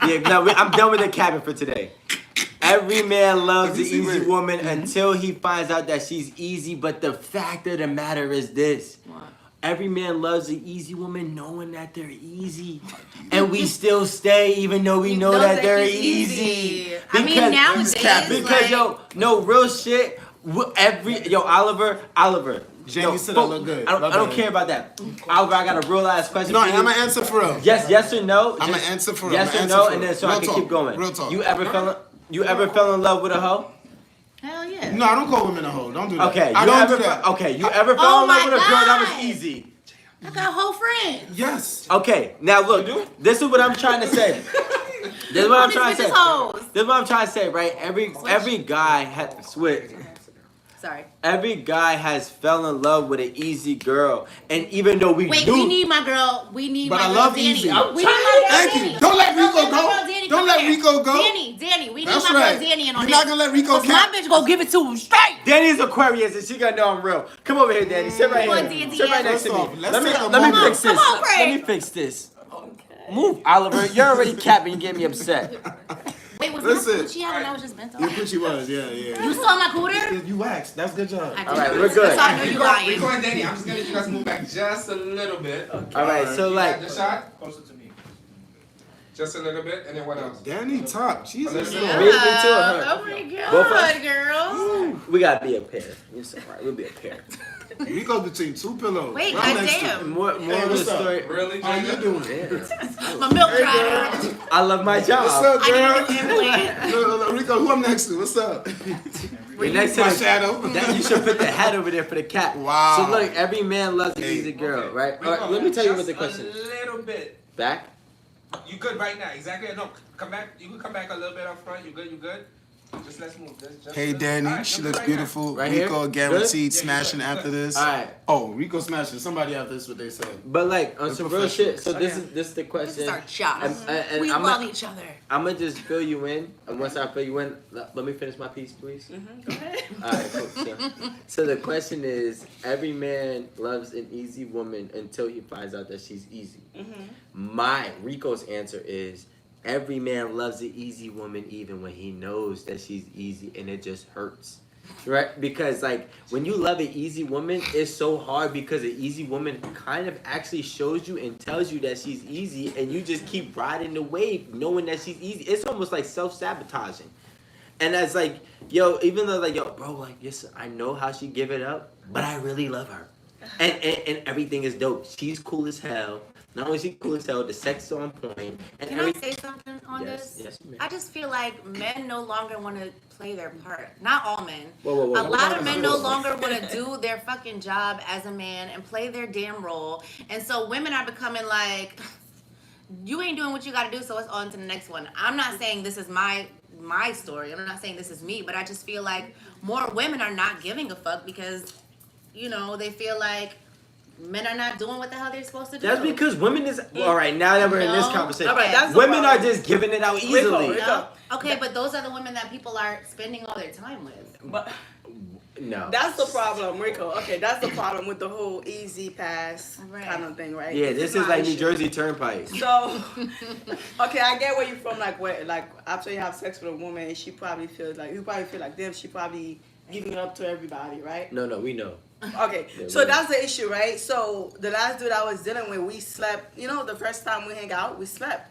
Yeah, no, I'm done with the cabin for today. Every man loves the Let me see easy where- woman until he finds out that she's easy. But the fact of the matter is this. Every man loves the easy woman knowing that they're easy. And we still stay even though we know that they're easy. I mean, nowadays, Because, no, real shit. Oliver. Jenny yo, said I look good. I Love don't that. care about that. Oliver, I got a real ass question No, for and you. I'm gonna answer for real. Yes or no? I'm Just gonna answer for real. yes I'ma or answer no, for and then real. so I Real can talk. keep going. Real talk. You ever fell in love with a hoe? Hell yeah. No, I don't call women a hoe. Don't do that. Okay, I you don't ever do that. Okay, you ever fell in love my with a girl that God. was easy? I got whole friends. Yes. Okay, now look, this is what I'm trying to say. This is what I'm These trying to say. bitches hoes. This is what I'm trying to say, right? Every guy has switch. Sorry. Every guy has fell in love with an easy girl, and even though we Wait, knew, we need my girl. We need But my I girl love Danny. easy. We need my girl Thank Danny. you. Don't let Okay, Rico my go. girl Danny, Don't come let here. Rico go. Danny, we need That's my right. girl Danny in on You're this. not gonna let Rico 'Cause cap. my bitch gonna give it to him straight. Danny's Aquarius, and she gonna know I'm real. Come over here, Danny. Sit right Come on, here. Danny. Sit right next to First me. off, let's Let me take a let me moment. fix this. Come on, Craig. Let me fix this. Move, Oliver. You're already capping. You get me upset. Wait, was Listen. that Gucci out and I was just bent You over? put she was, yeah. You saw my cooter? You waxed. That's good job. I did. All right, we're good. That's how I know you lying. Rico and Danny, I'm just gonna let you guys move back just a little bit. All right, so You like, got the shot? Closer to me. Just a little bit, and then what else? Danny top. Jesus. Yeah. Yeah. Me too, her. Oh my Both of us. god, girls. We gotta be a pair. It's alright. We'll be a pair. Rico between two pillows. Wait, Right next to goddamn. him. More Hey, of the what's up? story. Really, How you Jada? doing? Yeah. My milk dried. I love my job. What's up, I girl? need an implant. Look, Rico, who I'm next to? What's up? You're next to My the shadow. That, you should put the hat over there for the cat. Wow. So look, every man loves an easy girl, Okay. right? We All right, gonna let me tell you just what the question is. A little bit. Back? You good right now? Exactly. No, come back. You can come back a little bit up front. You good? You good? Just let's move. Just Hey, all Danny. right, She jump looks right now. beautiful. Right here? Rico guaranteed Good? Yeah, smashing good. after this. Alright. Oh, Rico smashing. Somebody after this, what they said. But like on They're some real shit. So professionals. this is the This question. is our job. And We I'm love a- each other. I'm gonna just fill you in, and once I fill you in, let me finish my piece, please. Go ahead. All right, cool. So the question is, every man loves an easy woman until he finds out that she's easy. My Rico's answer is, every man loves an easy woman even when he knows that she's easy, and it just hurts. Right? Because like when you love an easy woman, it's so hard because an easy woman kind of actually shows you and tells you that she's easy, and you just keep riding the wave knowing that she's easy. It's almost like self-sabotaging. And that's like, yo, even though like, yo, bro, like, yes, I know how she give it up, but I really love her. And everything is dope. She's cool as hell. Not only is she cool as hell, the sex is on point. And Can I say something on Yes, this? yes, you may. I just feel like men no longer want to play their part. Not all men. Whoa. A lot of men no longer want to do their fucking job as a man and play their damn role. And so women are becoming like, you ain't doing what you got to do, so it's on to the next one. I'm not saying this is my story. I'm not saying this is me, but I just feel like more women are not giving a fuck because, you know, they feel like men are not doing what the hell they're supposed to do. That's because women is all right. Now that we're in this No. conversation, All right, that's the women are problem. just giving it out easily. No. Okay, but those are the women that people are spending all their time with. But No, that's the problem, Rico. Okay, that's the problem with the whole easy pass Right. kind of thing, right? Yeah, this is my like New issue. Jersey Turnpike. So, okay, I get where you're from. Like after you have sex with a woman, she probably feels like you probably feel like them. She probably giving it up to everybody, right? No, we know. Okay, Yeah, so we- that's the issue, right? So the last dude I was dealing with, we slept. You know, the first time we hang out, we slept.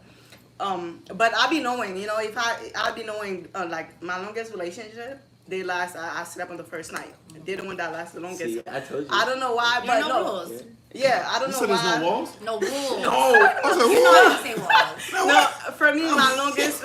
But I be knowing, you know, if I be knowing, like my longest relationship, I slept on the first night. They're the one that lasts the longest. See, I told you. I don't know why, There but are no no. rules. Yeah, I don't You know said why. there's no walls? No rules. No. I was like, You know what? I say walls. No, for me, my longest,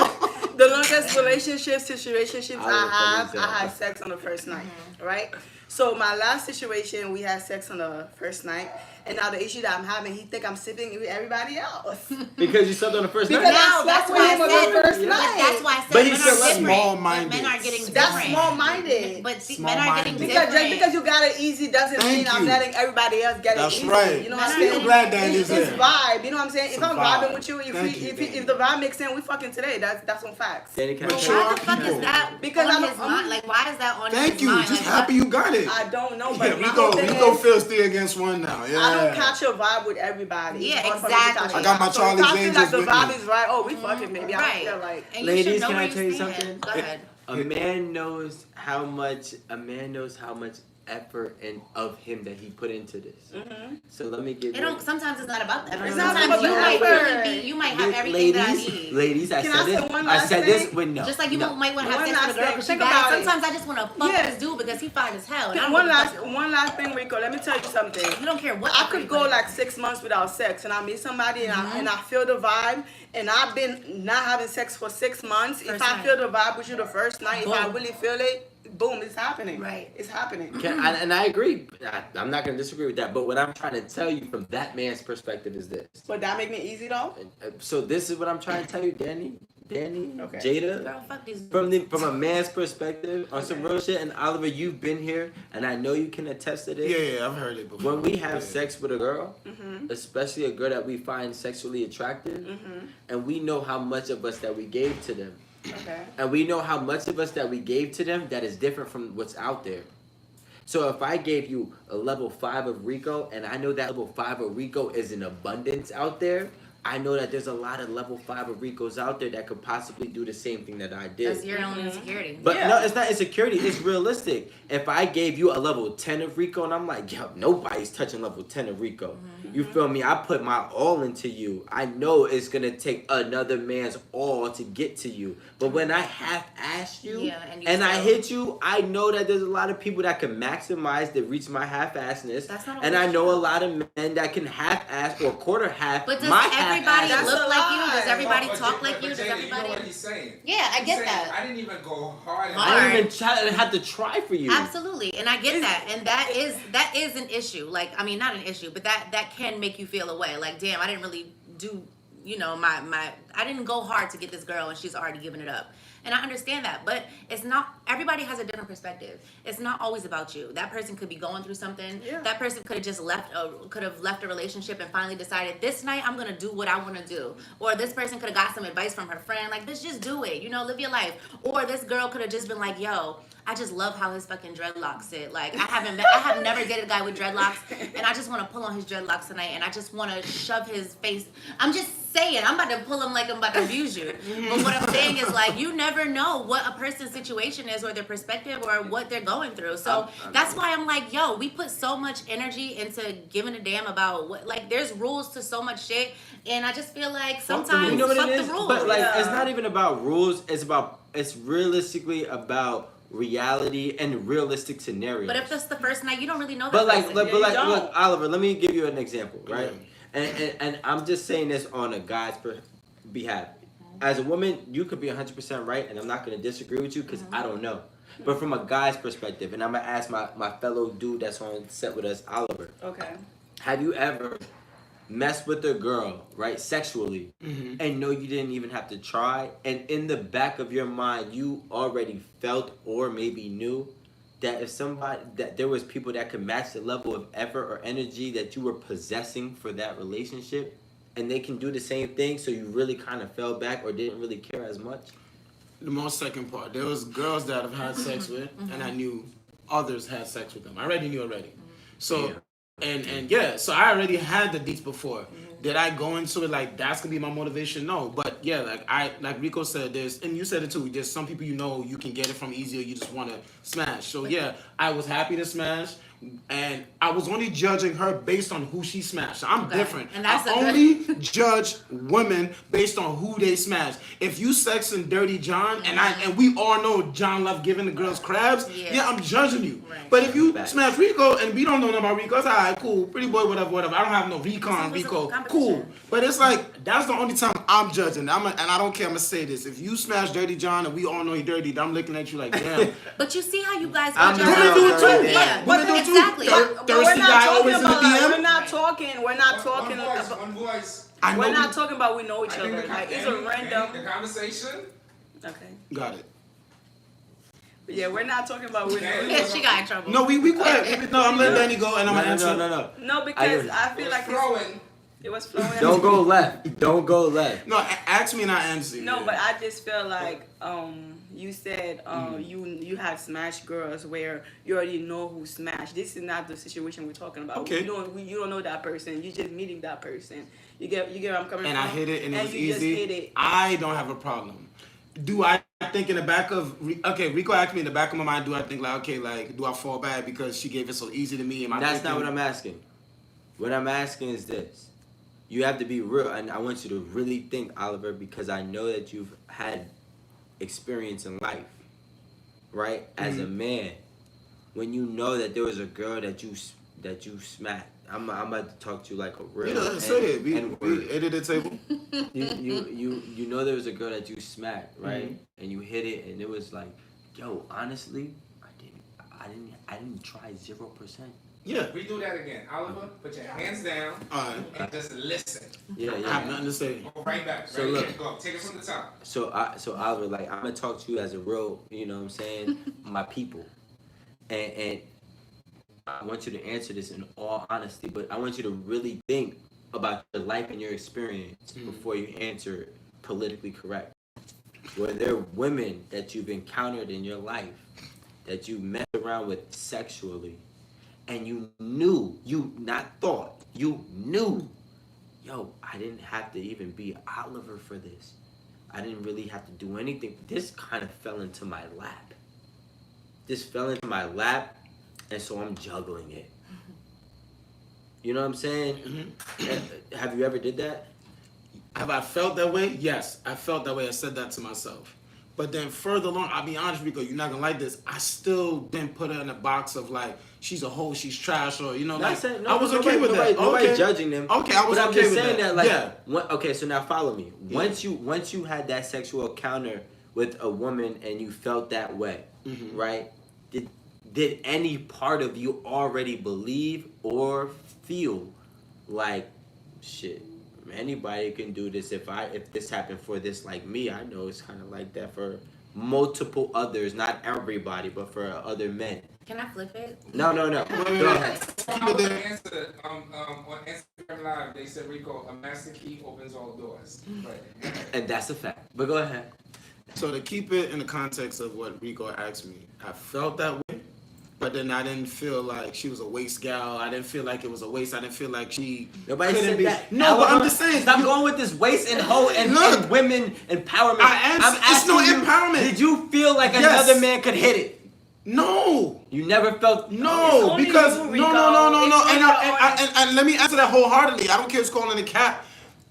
the longest situationships I I had sex on the first night, right? So my last situation, we had sex on the first night, and now the issue that I'm having, he think I'm sleeping with everybody else. Because you slept on the first Because night. now That's that's why why I I'm on said. the first But night. that's why I said But he men said are different. small-minded. Men are getting That's different. small-minded. But see, men are getting Small-minded. Because just different. because you got it easy doesn't Thank mean I'm you. letting everybody else get That's it easy. right. You know Men what are I'm saying? I'm glad Danny's It's there. vibe. You know what I'm saying? It's If a I'm vibe. vibing with you, Thank you, Danny. if the vibe makes sense, we fucking today. That's on facts. Danny, can I But tell why you? the fuck is that Because on I'm- his mind? Like, why is that on Thank his you. mind? Just Like, happy you got it. I don't know, but Yeah, my Rico, whole thing Rico is, feels 3 against 1 now. Yeah. I don't catch a vibe with everybody. Yeah, It's hard for me to exactly. catch a I got my vibe. So Charlie's if I feel Angels like the with vibe me. is right. Oh, we fucking maybe. I Right. don't feel like. And you Ladies, should know can where I you tell you stand. something? Go ahead. A man knows how much effort and of him that he put into this. So let me give It don't. Sometimes it's not about that. It's not Sometimes about you the might effort. really be. You might have everything that I need. Ladies, I Can said I say this. one I last said this thing? with no. Just like you no. might want to have One sex with a last girl thing. because she Think bad. about it. Sometimes I just want to fuck Yeah. this dude because he fine as hell. And I don't One give a fuck. last thing, Rico. Let me tell you something. You don't care what. I could go like 6 months without sex, and I meet somebody, and I feel the vibe, and I've been not having sex for 6 months. If First I night. feel the vibe with you the first night, if I Boom. really feel it, boom, it's happening. Right. It's happening. And I agree. I'm not going to disagree with that. But what I'm trying to tell you from that man's perspective is this. But that make me easy though. So this is what I'm trying to tell you, Danny, Okay. Jada. Girl, fuck these. From a man's perspective on some real shit, and Oliver, you've been here, and I know you can attest to this. Yeah, I've heard it before. When we have Yeah. sex with a girl, especially a girl that we find sexually attractive, and we know how much of us that we gave to them, Okay. and we know how much of us that we gave to them that is different from what's out there. So if I gave you a level 5 of Rico, and I know that level 5 of Rico is in abundance out there, I know that there's a lot of level 5 of Ricos out there that could possibly do the same thing that I did. That's your own insecurity. But Yeah. no, it's not insecurity. It's realistic. If I gave you a level 10 of Rico and I'm like, yo, nobody's touching level 10 of Rico. You feel me? I put my all into you. I know it's going to take another man's all to get to you. But when I half-assed you Yeah, and I still- hit you, I know that there's a lot of people that can maximize to reach my half-assedness. That's not And I always know true. a lot of men that can half-ass or quarter-half But does my everybody half-assness. look like you? Does lie. everybody But talk like but you? Does Jada, you know everybody? what he's saying? Yeah, I He's get saying, that. I didn't even go hard. I didn't even have to try for you. Absolutely, and I get that, and that is an issue. Like, I mean, not an issue, but that can make you feel away. Like, damn, I didn't really do, my I didn't go hard to get this girl, and she's already given it up. And I understand that, but it's not. Everybody has a different perspective. It's not always about you. That person could be going through something. Yeah. That person could have just left a relationship and finally decided this night I'm gonna do what I want to do. Or this person could have got some advice from her friend, like, bitch, just do it. Live your life. Or this girl could have just been like, yo, I just love how his fucking dreadlocks sit. Like, I have never dated a guy with dreadlocks, and I just want to pull on his dreadlocks tonight, and I just want to shove his face. I'm just saying, I'm about to pull him like I'm about to abuse you. But what I'm saying is, like, you never know what a person's situation is or their perspective or what they're going through. So that's why I'm like, yo, we put so much energy into giving a damn about what, like, there's rules to so much shit, and I just feel like sometimes You know what fuck it the is? rules. But like, Yeah. it's not even about rules. It's realistically about reality and realistic scenarios. But if that's the first night, you don't really know that But like, person. look, Yeah, but you like, don't. look, Oliver. Let me give you an example, right? Yeah. And I'm just saying this on a guy's behalf. As a woman, you could be 100% right, and I'm not gonna disagree with you because I don't know. But from a guy's perspective, and I'm gonna ask my fellow dude that's on set with us, Oliver. Okay. Have you ever messed with a girl, right, sexually, Mm-hmm. and know you didn't even have to try, and in the back of your mind, you already felt or maybe knew that that there was people that could match the level of effort or energy that you were possessing for that relationship, and they can do the same thing, so you really kind of fell back or didn't really care as much? The most second part. There was girls that I've had sex with, and I knew others had sex with them. I already knew already. So, and yeah, so I already had the deets before. Did I go into it like that's gonna be my motivation? No, but yeah, like Rico said, and you said it too. There's some people you can get it from easier. You just want to smash. So yeah, I was happy to smash, and I was only judging her based on who she smashed. I'm Okay. different. And that's I a good- only judge women based on who they smash. If you sexing Dirty John, and we all know John loved giving the girls crabs, yeah, I'm judging you. Right. But if you Facts. smash Rico and we don't know nothing about Rico, it's alright, cool, pretty boy, whatever. I don't have no recon, It's a Rico, competition. cool. But it's like that's the only time I'm judging. And I don't care. I'm gonna say this: if you smash Dirty John and we all know he dirty, I'm looking at you like, damn. But you see how you guys I'm judge not each doing other? it too. Yeah, Women do it too. exactly. But But we're thirsty not guy talking always in the about like, DM? we're not talking. We're not talking. One voice, About, one voice. I know we're not we- talking about we know each I think other. the, Like it's and- a random. and the conversation. Okay. Got it. But yeah, we're not talking about we know. Yeah, she got in trouble. No, we quiet. No, I'm letting Danny go, and I'm gonna answer. No. No, because agree. I feel like Throwing. it was flowing. Don't go left. Don't go left. No, ask me and I answer. No, but I just feel like you said Mm-hmm. you had smashed girls where you already know who smashed. This is not the situation we're talking about. Okay. You don't know that person. You just meeting that person. You get where I'm coming and from. I hit it, and it was you just easy. hit it. I don't have a problem. Do I think in the back of Rico asked me in the back of my mind? Do I think like do I fall back because she gave it so easy to me? Am I That's not thinking- what I'm asking. What I'm asking is this. You have to be real, and I want you to really think, Oliver, because I know that you've had experience in life, right? As a man, when you know that there was a girl that you smacked, I'm about to talk to you like a real Yeah, say it. We N-word. ate at the table. You know there was a girl that you smacked, right? And you hit it, and it was like, yo, honestly, I didn't try 0%. Yeah. Redo that again. Oliver, put your hands down All right. and just listen. Yeah, I have yeah. nothing to say. Go right back. So Ready? look. Go. Take it from the top. So Oliver, like, I'm gonna talk to you as a real, you know what I'm saying, my people, and I want you to answer this in all honesty, but I want you to really think about your life and your experience before you answer it politically correct. Were there women that you've encountered in your life that you messed around with sexually, and you knew, you not thought, you knew, yo, I didn't have to even be Oliver for this. I didn't really have to do anything. This kind of fell into my lap. This fell into my lap, and so I'm juggling it. You know what I'm saying? Have you ever did that? Have I felt that way? Yes, I felt that way. I said that to myself. But then further along, I'll be honest, Rico, you're not gonna like this. I still didn't put her in a box of like she's a hoe, she's trash, or I was okay with that. Nobody Okay, judging them. Okay, I was but okay I'm just with saying that. that. Like, yeah. okay, so now follow me. Once you had that sexual encounter with a woman and you felt that way, right? Did any part of you already believe or feel like shit? Anybody can do this. If this happened for this like me, I know it's kind of like that for multiple others, not everybody, but for other men. Can I flip it? No. Go ahead. On Instagram Live, they said, Rico, a master key opens all doors. Right. And that's a fact. But go ahead. So to keep it in the context of what Rico asked me, I felt that way, but then I didn't feel like she was a waste gal. I didn't feel like it was a waste. I didn't feel like she Nobody couldn't said be. that. No, but I'm just saying. Stop going with this waste and hoe and women empowerment. It's no empowerment. Did you feel like another man could hit it? No. You never felt. No, only because you, no. Rico. And let me answer that wholeheartedly. I don't care who's calling it cap.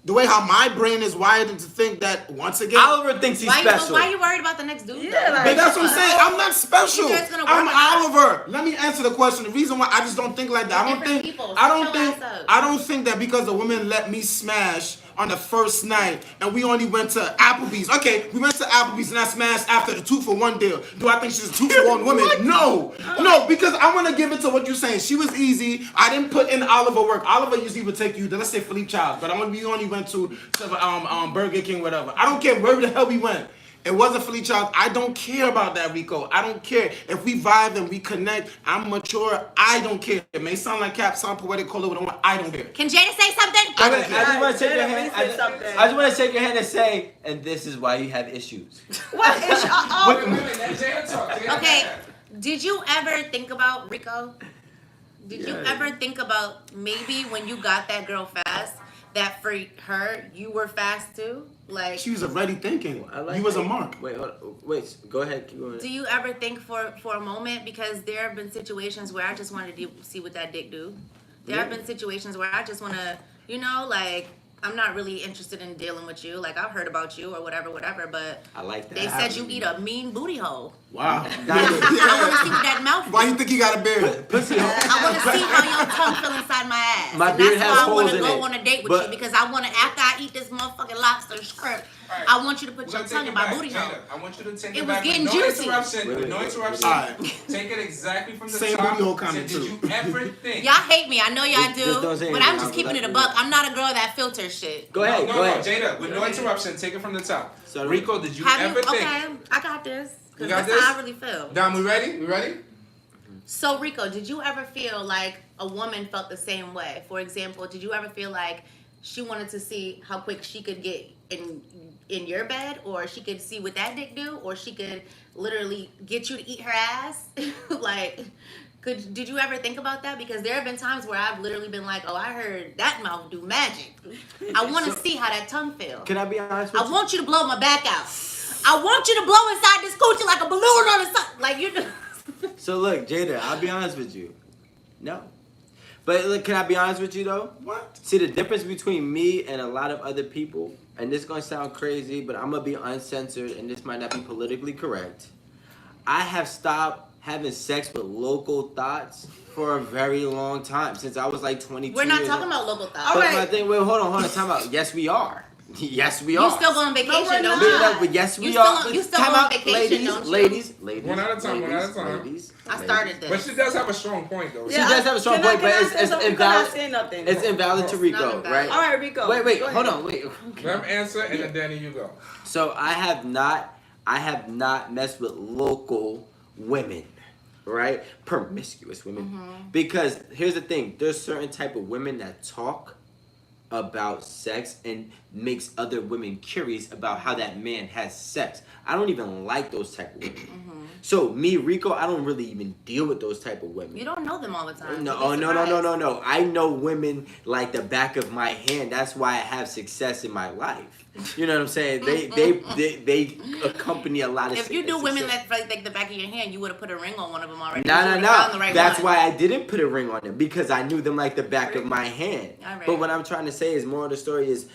The way how my brain is wired to think that once again. Oliver thinks he's special. Why are you worried about the next dude? Yeah, like, But that's what I'm saying. I'm not special. You guys gonna work I'm on that? Oliver. Let me answer the question. The reason why I just don't think like that. I don't Different think. people. I don't Shut your think. ass up. I don't think that because the women let me smash on the first night and we only went to Applebee's. Okay, we went to Applebee's and I smashed after the 2-for-1 deal. Do I think she's a 2-for-1 woman? No, because I want to give it to what you're saying. She was easy. I didn't put in Oliver work. Oliver usually would take you to, let's say, Philippe Childs, but we only went to Burger King, whatever. I don't care where the hell we went. It wasn't Philippe Childs. I don't care about that, Rico. I don't care. If we vibe and we connect, I'm mature. I don't care. It may sound like cap, sound poetic, call it what I want. I don't care. Can Jada say something? I just want to shake your Jada, hand. please say something. I just want to shake your hand and say, and this is why you have issues. What is Wait, let Jada talk. Jada Okay, talk. did you ever think about Rico? Did you Yeah. ever think about maybe when you got that girl fast, that for her you were fast too? Like, She was already thinking. I like You was a that. mark. Wait. Go ahead. Keep going. do you ever think for a moment, because there have been situations where I just wanted to see what that dick do. There have been situations where I just want to, like, I'm not really interested in dealing with you. Like, I've heard about you or whatever, but I like that. they said you eat a mean booty hole. Wow. I want to see what that mouth Why do. you think he got a beard? Pussy. I want to see how your tongue feel inside my ass. My And beard that's has why I holes want to in go it, on a date with but- you, because I want to, after I eat this motherfucking lobster shrimp, Right. I want you to put We're your gonna tongue take in it my back. booty Jada, hole. I want you to take It it was back. getting no juicy. interruption. Wait, No wait, interruption. Alright. Take it exactly from the Same top. booty hole comment, Did too. you ever think? Y'all hate me. I know y'all do. Just don't say But anything. I'm just keeping it a buck. I'm not a girl that filters shit. Go ahead. No, Go ahead. Jada, with no interruption, take it from the top. So- Rico, did you Have ever you? think? Okay, I got this. You Because got that's how this? I really feel. Dom, we ready? We ready? So, Rico, did you ever feel like a woman felt the same way? For example, did you ever feel like she wanted to see how quick she could get in your bed, or she could see what that dick do, or she could literally get you to eat her ass? Like, did you ever think about that? Because there have been times where I've literally been like, oh, I heard that mouth do magic. I want to see how that tongue feels. Can I be honest with I you? want you to blow my back out. I want you to blow inside this coochie like a balloon on the sun. Like, you know. So look, Jada, I'll be honest with you. No. But look, can I be honest with you though? What? See, the difference between me and a lot of other people, and this is gonna sound crazy, but I'm gonna be uncensored, and this might not be politically correct. I have stopped having sex with local thoughts for a very long time, since I was like 22 We're not years talking old. about local thoughts. All But right. my thing, wait, hold on, time out. Yes, we are. Yes, we are. You still go on vacation, we're don't not. you? No, but yes, we You still are. on- you still Time on out, vacation, ladies, don't you? ladies. One at a time, one at a time. Ladies, I started But this. she does have a strong point, though. She does have a strong Can I- point, but can I it's say something? Because invalid. I say nothing. It's invalid to not Rico, invalid. right? All right, Rico. Wait, go hold ahead. on, wait. Let him answer, and then Danny, you go. So I have not messed with local women, right? Promiscuous women. Because here's the thing, there's certain type of women that talk about sex and makes other women curious about how that man has sex. I don't even like those type of women. So me, Rico, I don't really even deal with those type of women. You don't know them all the time. No, You'd be no. I know women like the back of my hand. That's why I have success in my life. You know what I'm saying? They accompany a lot of. If you do women success. that's like the back of your hand, you would have put a ring on one of them already. No. Right That's one. why I didn't put a ring on them because I knew them like the back of my hand. All right. But what I'm trying to say is, more of the story is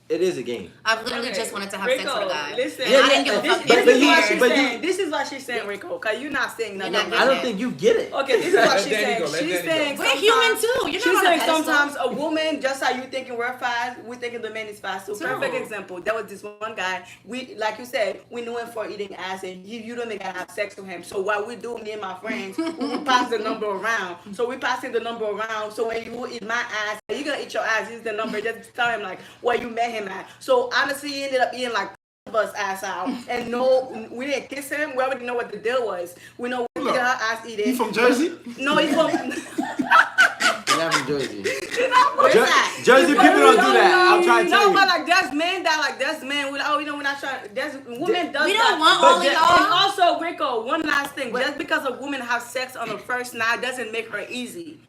it is a game. I literally just wanted to have sex with a guy. Listen, And I didn't give a fuck. This is what she's saying, Rico. Cause you're not saying nothing. You're not I don't think you get it. Okay, this is what Let she's Danny saying. go, let She's Danny saying We're human too. You're she's not on a saying pedestal. sometimes a woman, just like you thinking we're fast, we thinking the man is fast. So True. perfect example. There was this one guy. We, like you said, we knew him for eating ass, and you don't even have sex with him. So what we do, me and my friends, we would pass the number around. So we passing the number around. So when you eat my ass, you're gonna eat your ass. Here's the number. Just tell him like where you met him at. So honestly, he ended up eating like bust ass out, and no, we didn't kiss him. We already know what the deal was. We know we did her ass eating. He from Jersey? No, he's from. You're not from Jersey. Where's that? Jersey people don't do that. I'll try to tell No, you. but like there's men that like there's men. We're not trying. There's women does We that. don't want But all of and y'all. also, Rico, one last thing. Just because a woman has sex on the first night doesn't make her easy.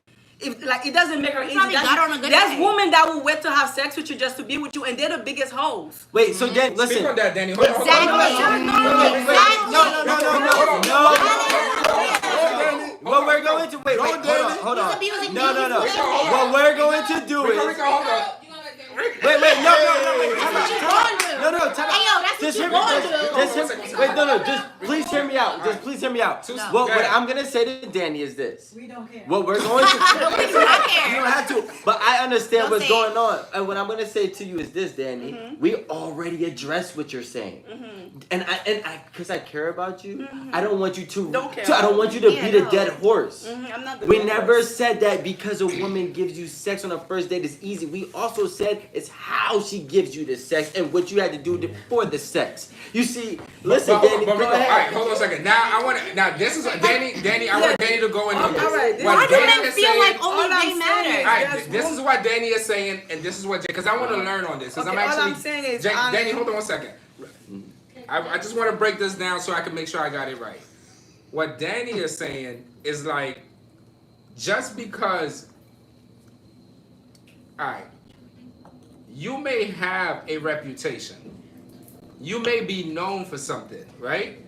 If like it doesn't make her easy. probably got her on a good There's day. women that will wait to have sex with you just to be with you, and they're the biggest hoes. Wait, so then listen. Speak on that, Danny. Hold on. Exactly. What we're going to hold on. He's abusing No. me. What we're going to do Rico, is hold on. wait, no. Time out. Hey, yo, that's Just what hear you me. want to do. Wait, no. Just please hear me out. Just please hear me out. No. What I'm gonna say to Danny is this. We don't care. What we're going to We do not care. You don't have to, but I understand Don't what's say going on. And what I'm gonna say to you is this, Danny. We already addressed what you're saying, and I, because I care about you, I don't want you to. Don't care. I don't want you to Yeah, beat a no. dead horse. I'm not the We best. never said that because a woman gives you sex on the first date is easy. We also said it's how she gives you the sex and what you had to do for the sex. You see, listen, Danny, But go Rico, all right, ahead. hold on a second. Now this is Danny. I want Danny to go into this. All right, What Why do Danny men is feel saying- like only all I'm they saying matter? is- All right, Yes, this is what Danny is saying, and this is what because I want to learn on this. Because Okay, I'm all actually I'm saying is Danny, hold on one second. I just want to break this down so I can make sure I got it right. What Danny is saying is like, just because, all right, you may have a reputation, you may be known for something, right?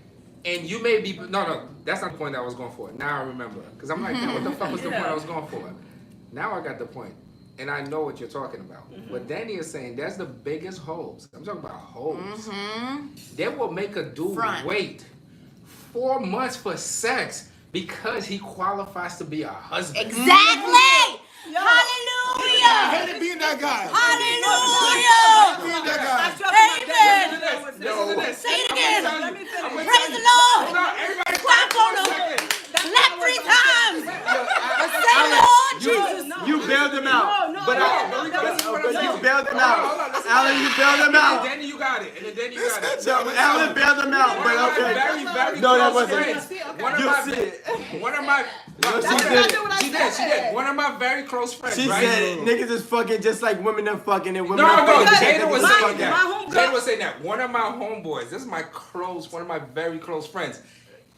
And you may be no, that's not the point I was going for. Now I remember, because I'm like, what the fuck was the point I was going for? Now I got the point. And I know what you're talking about. What Danny is saying, that's the biggest hoes. I'm talking about hoes. They will make a dude Front. wait 4 months for sex because he qualifies to be a husband. Exactly. Hallelujah. I hate being that guy. Hallelujah. Being that guy. Amen. Yo, Say it again. I'm gonna Praise tell the you- Lord. Hold on, everybody Stop quiet for a on second. Clap 3 times. Say Lord Jesus. You bailed him out. No, But no, you bailed him Hold out. on, listen. Alan, you bailed him out. And then you got it. And then you got it. No, Alan bailed him out. One of my But okay. very No, that close wasn't. friends. One of You my, see it. one of my, She did. she did. One of my very close friends, She right? said niggas is fucking just like women are fucking and women No, are no, fucking. Jada was My- saying my that. homegirl- Jada was saying that. One of my homeboys, this is one of my very close friends.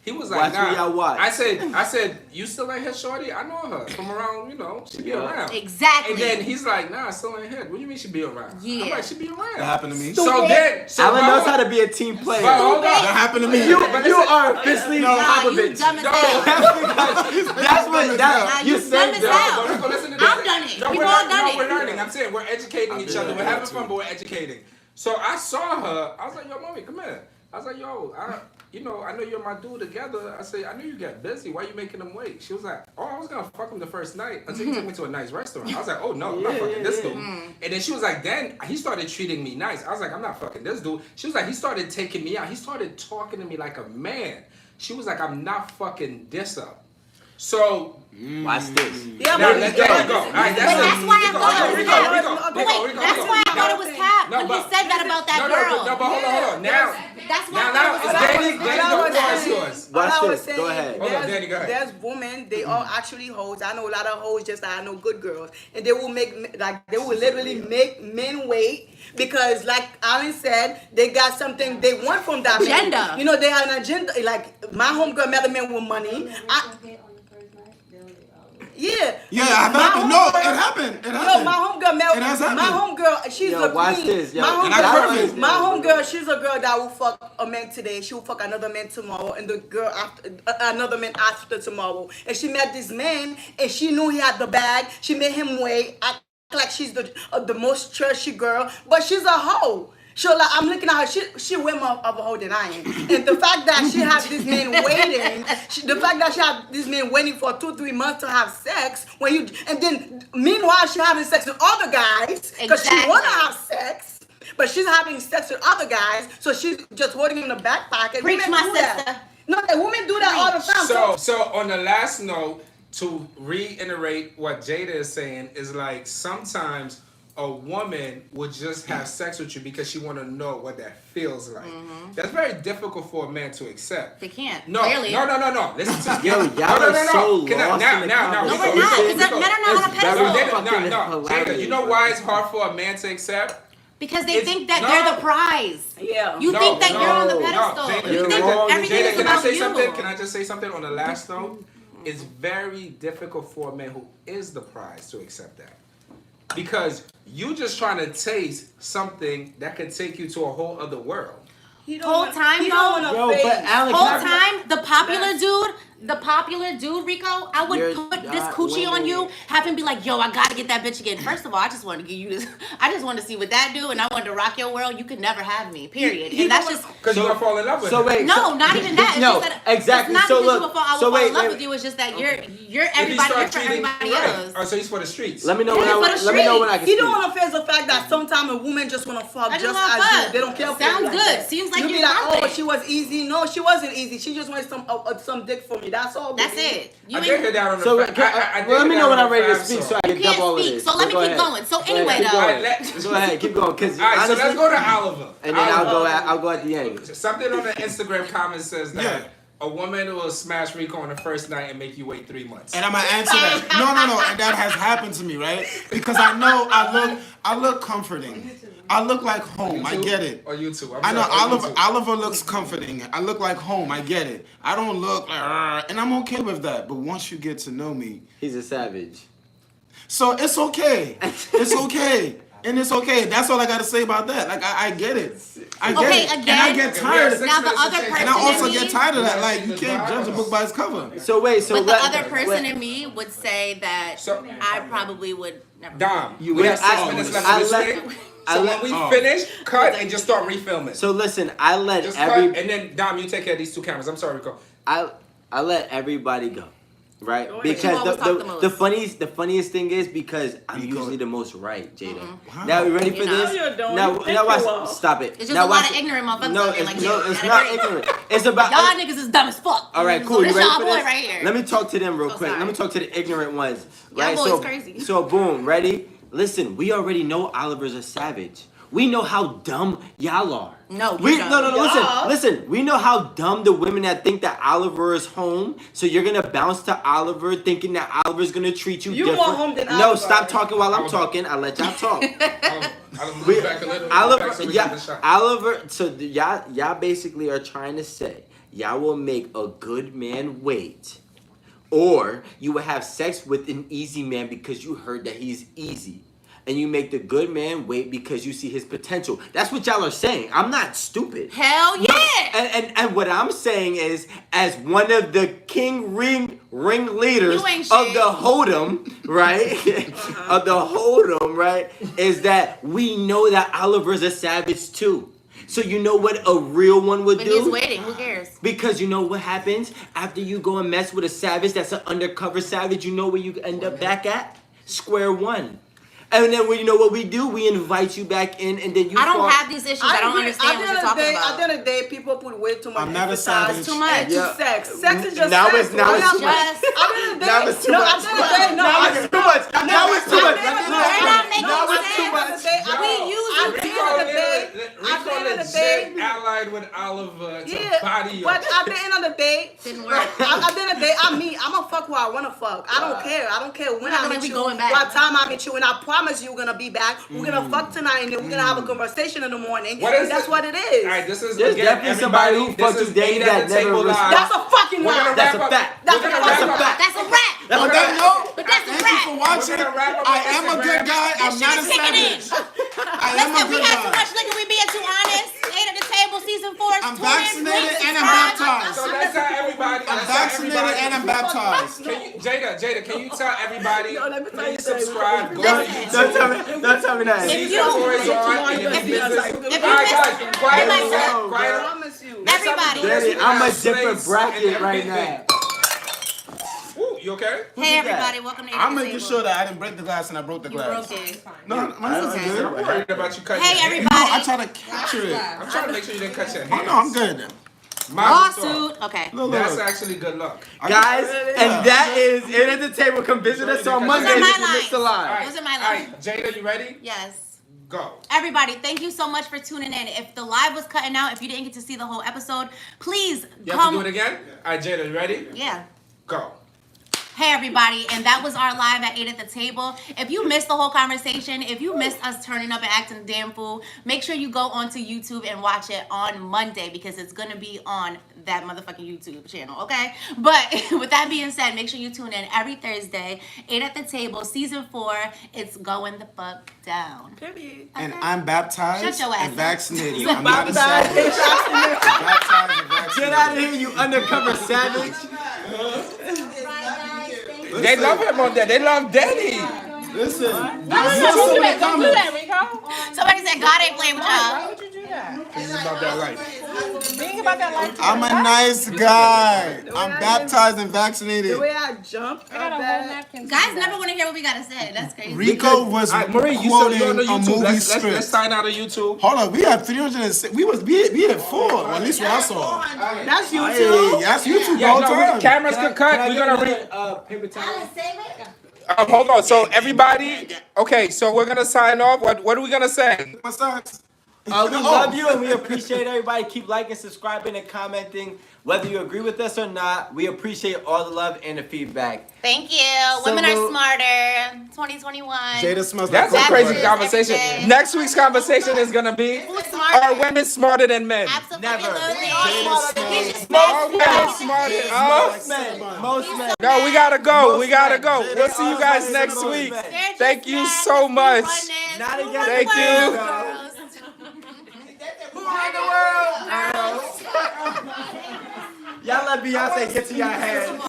He was like, Watch who y'all watch. I said, you still ain't hit shorty? I know her from around, she be around. Exactly. And then he's like, nah, I still ain't hit. What do you mean she be around? Yeah. I'm like, she be around. That happened to me. So then, Alan knows how to be a team player. But hold on. That happened to me. You are officially Nah, you Popovich. dumb as No. hell. That's what Nah, that you you said. dumb as No, hell. but Rico, listen to this. I've done it. No, We've we're all not, done no, it. we're learning. I'm saying we're educating each other. We're that having too. fun, but we're educating. So I saw her. I was like, yo, mommy, come here. I was like, yo, I know you're my dude together. I said, I knew you got busy. Why you making him wait? She was like, oh, I was gonna fuck him the first night until he took me to a nice restaurant. I was like, oh no, I'm not fucking this dude. And then she was like, then he started treating me nice. I was like, I'm not fucking this dude. She was like, he started taking me out. He started talking to me like a man. She was like, I'm not fucking this up. So Watch this. Yeah, now but let that go. All right, But that's why I thought it was cap. Rico, Wait, that's why I thought it was cap No, when but- he said that about that girl. No, but hold on. Now, That's why I now, thought it was it's cap. Danny. Danny, don't force yours. watch I was this. saying, Go ahead. Hold on, Danny, go ahead. There's women, they are actually hoes. I know a lot of hoes, just like I know good girls, and they will they will literally make men wait because, like Alan said, they got something they want from that man. Agenda. You know, they have an agenda. Like my homegirl met a man with money. Yeah. Yeah, it happened. No, it happened. It Yo, happened. my homegirl met It has my happened. homegirl. She's Yo, a watch queen. this. Yo, my and I homegirl, perfect. my homegirl, she's a girl that will fuck a man today. She will fuck another man tomorrow, and the girl after another man after tomorrow. And she met this man, and she knew he had the bag. She made him wait, act like she's the most churchy girl, but she's a hoe. So like, I'm looking at her. She way more of a hoe than I am. And the fact that she had this man waiting, the fact that she had this man waiting for 2-3 months to have sex, and then meanwhile she having sex with other guys because she Exactly. wanna have sex, but she's having sex with other guys, so she's just holding in the back pocket. Preach, Women my do that. sister. No, the women do that all the time. So on the last note, to reiterate what Jada is saying is like sometimes a woman would just have sex with you because she want to know what that feels like. That's very difficult for a man to accept. They can't. No, Clearly. no. Listen to Yo, y'all are so lost in the No, we're not. conversation. Is that men are not on a It's very pedestal? fucking No, hilarious, Jada, you know bro. why it's hard for a man to accept? Because they think that no. they're the prize. Yeah. You think that you're on the pedestal. Jada, You think wrong. everything Jada, is can I about say you. something? Can I just say something on the last note? It's very difficult for a man who is the prize to accept that. Because you just trying to taste something that could take you to a whole other world. He Whole want- time, he though? don't want Bro, to but Alan, Whole can I- time, the popular dude, Rico, I would You're put this not coochie on you, winning. have him be like, yo, I gotta get that bitch again. First of all, I just wanted to give you this. I just wanted to see what that do, and I wanted to rock your world. You could never have me, period. And that's just. Because you're going to fall in love with So him. wait. No, not even that. It's No, just that exactly. It's not So because look, you will fall, I will so fall wait, in love wait. with you. It's just that you're If you everybody. start You're for treating everybody right. else. Oh, so he's for the streets. Let me know Yeah, when for I the let me know when I can He speak. don't want to face the fact that sometimes a woman just want to fuck I just just wanna as fuck. you. They don't care for Sounds you like good. that. Seems like you you're be like, oh, confident. she was easy. No, she wasn't easy. She just wanted some dick from me. That's all. That's baby. it. You I ain't. dated down on the So fa- I well, let me dated know when down I'm on ready to the speak fab so I You can double all can't of speak. this. So let me Go keep ahead. going. So Go ahead, anyway, keep though. going. Alright, Go ahead, keep going. Because All right, so honestly, let's go to Oliver. and then Oliver. I'll go at the end. Something on the Instagram comment says that Yeah. a woman will smash Rico on the first night and make you wait 3 months. And I'm gonna answer that. No, and that has happened to me, right? Because I know I look comforting. I look like home. I get it. Or YouTube. I know Oliver looks comforting. I look like home. I get it. I don't look like, and I'm okay with that. But once you get to know me, He's a savage. so it's okay. It's okay. And it's okay. That's all I gotta say about that. Like I get it. I get Okay, it. And again- I get Okay, tired. we have Now the 6 minutes to other change person And I also in get me- tired of that. Like you can't judge a book by its cover. So wait, so But the let- other person wait. in me would say that So- I probably would never. Dom, You we would- have 6 I- minutes left I in this let- thing. I So let- when we oh. finish, cut and just start refilming. So listen, I let Just every cut, and then Dom, you take care of these 2 cameras. I'm sorry, Rico. I let everybody go, right? Go ahead. Because You always talk the most. the funniest thing is because I'm Rico. usually the most right, Jada. Wow. Now we ready for You know. this? No, you don't. Now, You think now you watch. will. Stop it. It's just now a lot watch of it. ignorant motherfuckers No, out there it's, like no, you. it's I not agree. ignorant. It's about. Y'all niggas is dumb as fuck. All right, cool. So You this ready y'all for boy this? right here. Let me talk to them real So quick. sorry. Let me talk to the ignorant ones. Y'all Right? boys So, crazy. so boom, ready? Listen, we already know Oliver's a savage. We know how dumb y'all are. No, you we don't. no. Y'all. Listen. We know how dumb the women that think that Oliver is home. So you're gonna bounce to Oliver thinking that Oliver's gonna treat you You more different. home than No, Oliver. stop talking while I'm talking. I'll let y'all talk. I'll move We- back a little. Oliver, back so we yeah, get the shot. Oliver. So y'all basically are trying to say y'all will make a good man wait, or you will have sex with an easy man because you heard that he's easy, and you make the good man wait because you see his potential. That's what y'all are saying. I'm not stupid. Hell yeah. And what I'm saying is, as one of the ring leaders You ain't of shit. the Hold'em, right? Of the Hold'em, right? Is that we know that Oliver's a savage too. So you know what a real one would But do? he's waiting. Who cares? Because you know what happens after you go and mess with a savage that's an undercover savage. You know where you end up back at? Square one. And then when you know what we do, we invite you back in, and then you. I don't fall- have these issues. I don't agree. understand what you're talking At about. the end of the day, people put way too much I'm not a emphasis savage. Too much. into Yeah. sex. Sex is just Now sex. it's- now Why it's not too much. just- At the end of the day, Now it's too no, much. at the end of the day, Now it's too much. Now it's too much. They're No, not making now it's sense. too much. We use you too. of the day, Rico legit allied with Oliver to yeah, body but up. at the end of the day, Didn't work. at the end of the day, I'm gonna fuck who I wanna fuck. I don't care. I don't care when We're not I gonna meet be you, going back. what time I meet you, and I promise you we're gonna be back. We're gonna fuck tonight, and then we're gonna have a conversation in the morning. What is and that's it? what it is. All right, this is There's again, definitely somebody who everybody. fucked This you is dating Eight at that the never Table was- Live. That's a fucking We're gonna lie. That's wrap a up. fact. We're gonna That's wrap a up. fact. That's a wrap. That's On a that fact. note, But that's a thank you wrap. for watching. We're gonna wrap up I on am a good Instagram. guy. I'm not a This shit is savage. I am a Listen, we good had too guy. much liquor. We being too honest. 8 at the table, season 4. I'm vaccinated and I'm baptized. So let's tell everybody. I'm let's tell vaccinated everybody- and I'm baptized. Can you, Jada, can you tell everybody? Yo, let me tell you Please something. subscribe. Go to Don't tell YouTube. me. Don't tell me that. If Season you- 4 is on. And if if you you- miss if it, you all right, miss- guys, quiet Everybody- on set. I Quiet on. promise you. Next time we Everybody. do this, Daddy, we I'm a have different flings bracket and right everything. now. Woo, you okay? Hey, everybody. Welcome to 8 at I'm the making Table. sure that I didn't break the glass and I broke the You glass. broke it. No, mine's Okay. good. I'm worried about you cutting Hey, your hair. everybody. No, I try to capture it. I'm trying to make sure you didn't cut your Oh hair. no, I'm good. Lawsuit. Okay. Look, That's look. actually good luck. Guys, and that is it at the table. Come visit us on Mondays Those are my if you missed the lines. live. Those are my All lines. right, Jada, you ready? Yes. Go. Everybody, thank you so much for tuning in. If the live was cutting out, if you didn't get to see the whole episode, please You have come. to do it again? All right, Jada, you ready? Yeah. Go. Hey everybody, and that was our live at 8 at the Table. If you missed the whole conversation, if you missed us turning up and acting a damn fool, make sure you go onto YouTube and watch it on Monday because it's gonna be on that motherfucking YouTube channel, okay? But with that being said, make sure you tune in every Thursday, 8 at the Table, season 4. It's going the fuck down. And Okay? I'm baptized Shut your ass and up. vaccinated. You I'm not a baptized. savage. I'm baptized and vaccinated. Get out of here, you undercover savage. They love him on that. They love Daddy. Listen, Don't do that. Don't do that, Rico. Somebody said God ain't playing with y'all. Why would you do that? This is about that life. Think about that life. I'm a nice guy. I'm baptized and vaccinated. The way I jumped I got a up whole that. napkin. Guys never want to hear what we gotta say. That's crazy. Rico was All right, Marie, you quoting still on the a YouTube. movie Let's script. sign out of YouTube. Hold on, we have 306. We had 4. Or at least what I saw. That's you Hey, too. that's YouTube Yeah, all no, time. cameras can cut. We're gonna read. Paper towel. Hold on. So everybody, okay. So we're gonna sign off. What are we gonna say? My socks. We love you and we appreciate everybody. Keep liking, subscribing, and commenting. Whether you agree with us or not, we appreciate all the love and the feedback. Thank you. So Women are we'll- smarter. 2021. Jada smells That's like a cocoa crazy butter. conversation. Every day. Next week's conversation is gonna be: Who's smarter? Are women smarter than men? Absolutely. Never. Are women smarter? Most men. Most men. No, we gotta go. Most We gotta men. go. We'll see you guys next Most week. men. Thank you so much. Not against Thank the you. world. Y'all let Beyonce get to your head.